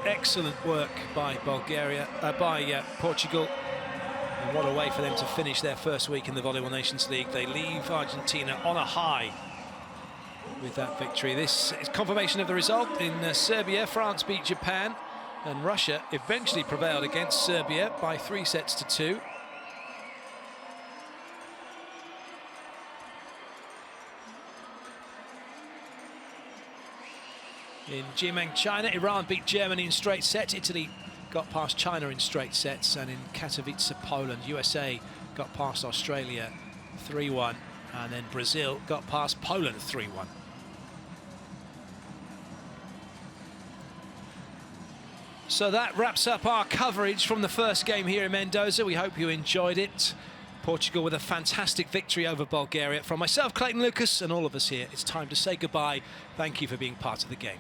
Excellent work by Portugal. And what a way for them to finish their first week in the Volleyball Nations League. They leave Argentina on a high with that victory. This is confirmation of the result. In Serbia, France beat Japan, and Russia eventually prevailed against Serbia by 3-2. In Jimeng, China, Iran beat Germany in straight sets. Italy got past China in straight sets. And in Katowice, Poland, USA got past Australia 3-1. And then Brazil got past Poland 3-1. So that wraps up our coverage from the first game here in Mendoza. We hope you enjoyed it. Portugal with a fantastic victory over Bulgaria. From myself, Clayton Lucas, and all of us here, it's time to say goodbye. Thank you for being part of the game.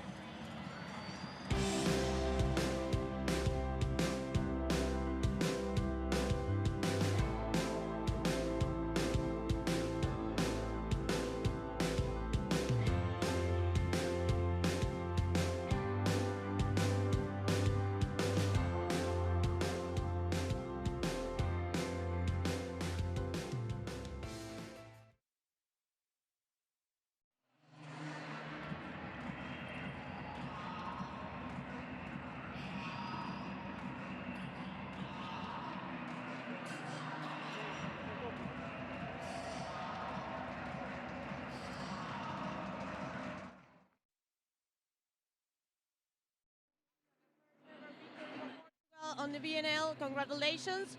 On the VNL, congratulations.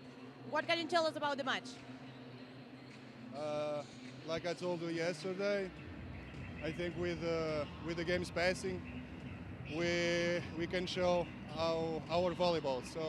What can you tell us about the match? Like I told you yesterday, I think with the game's passing, we can show our volleyball. So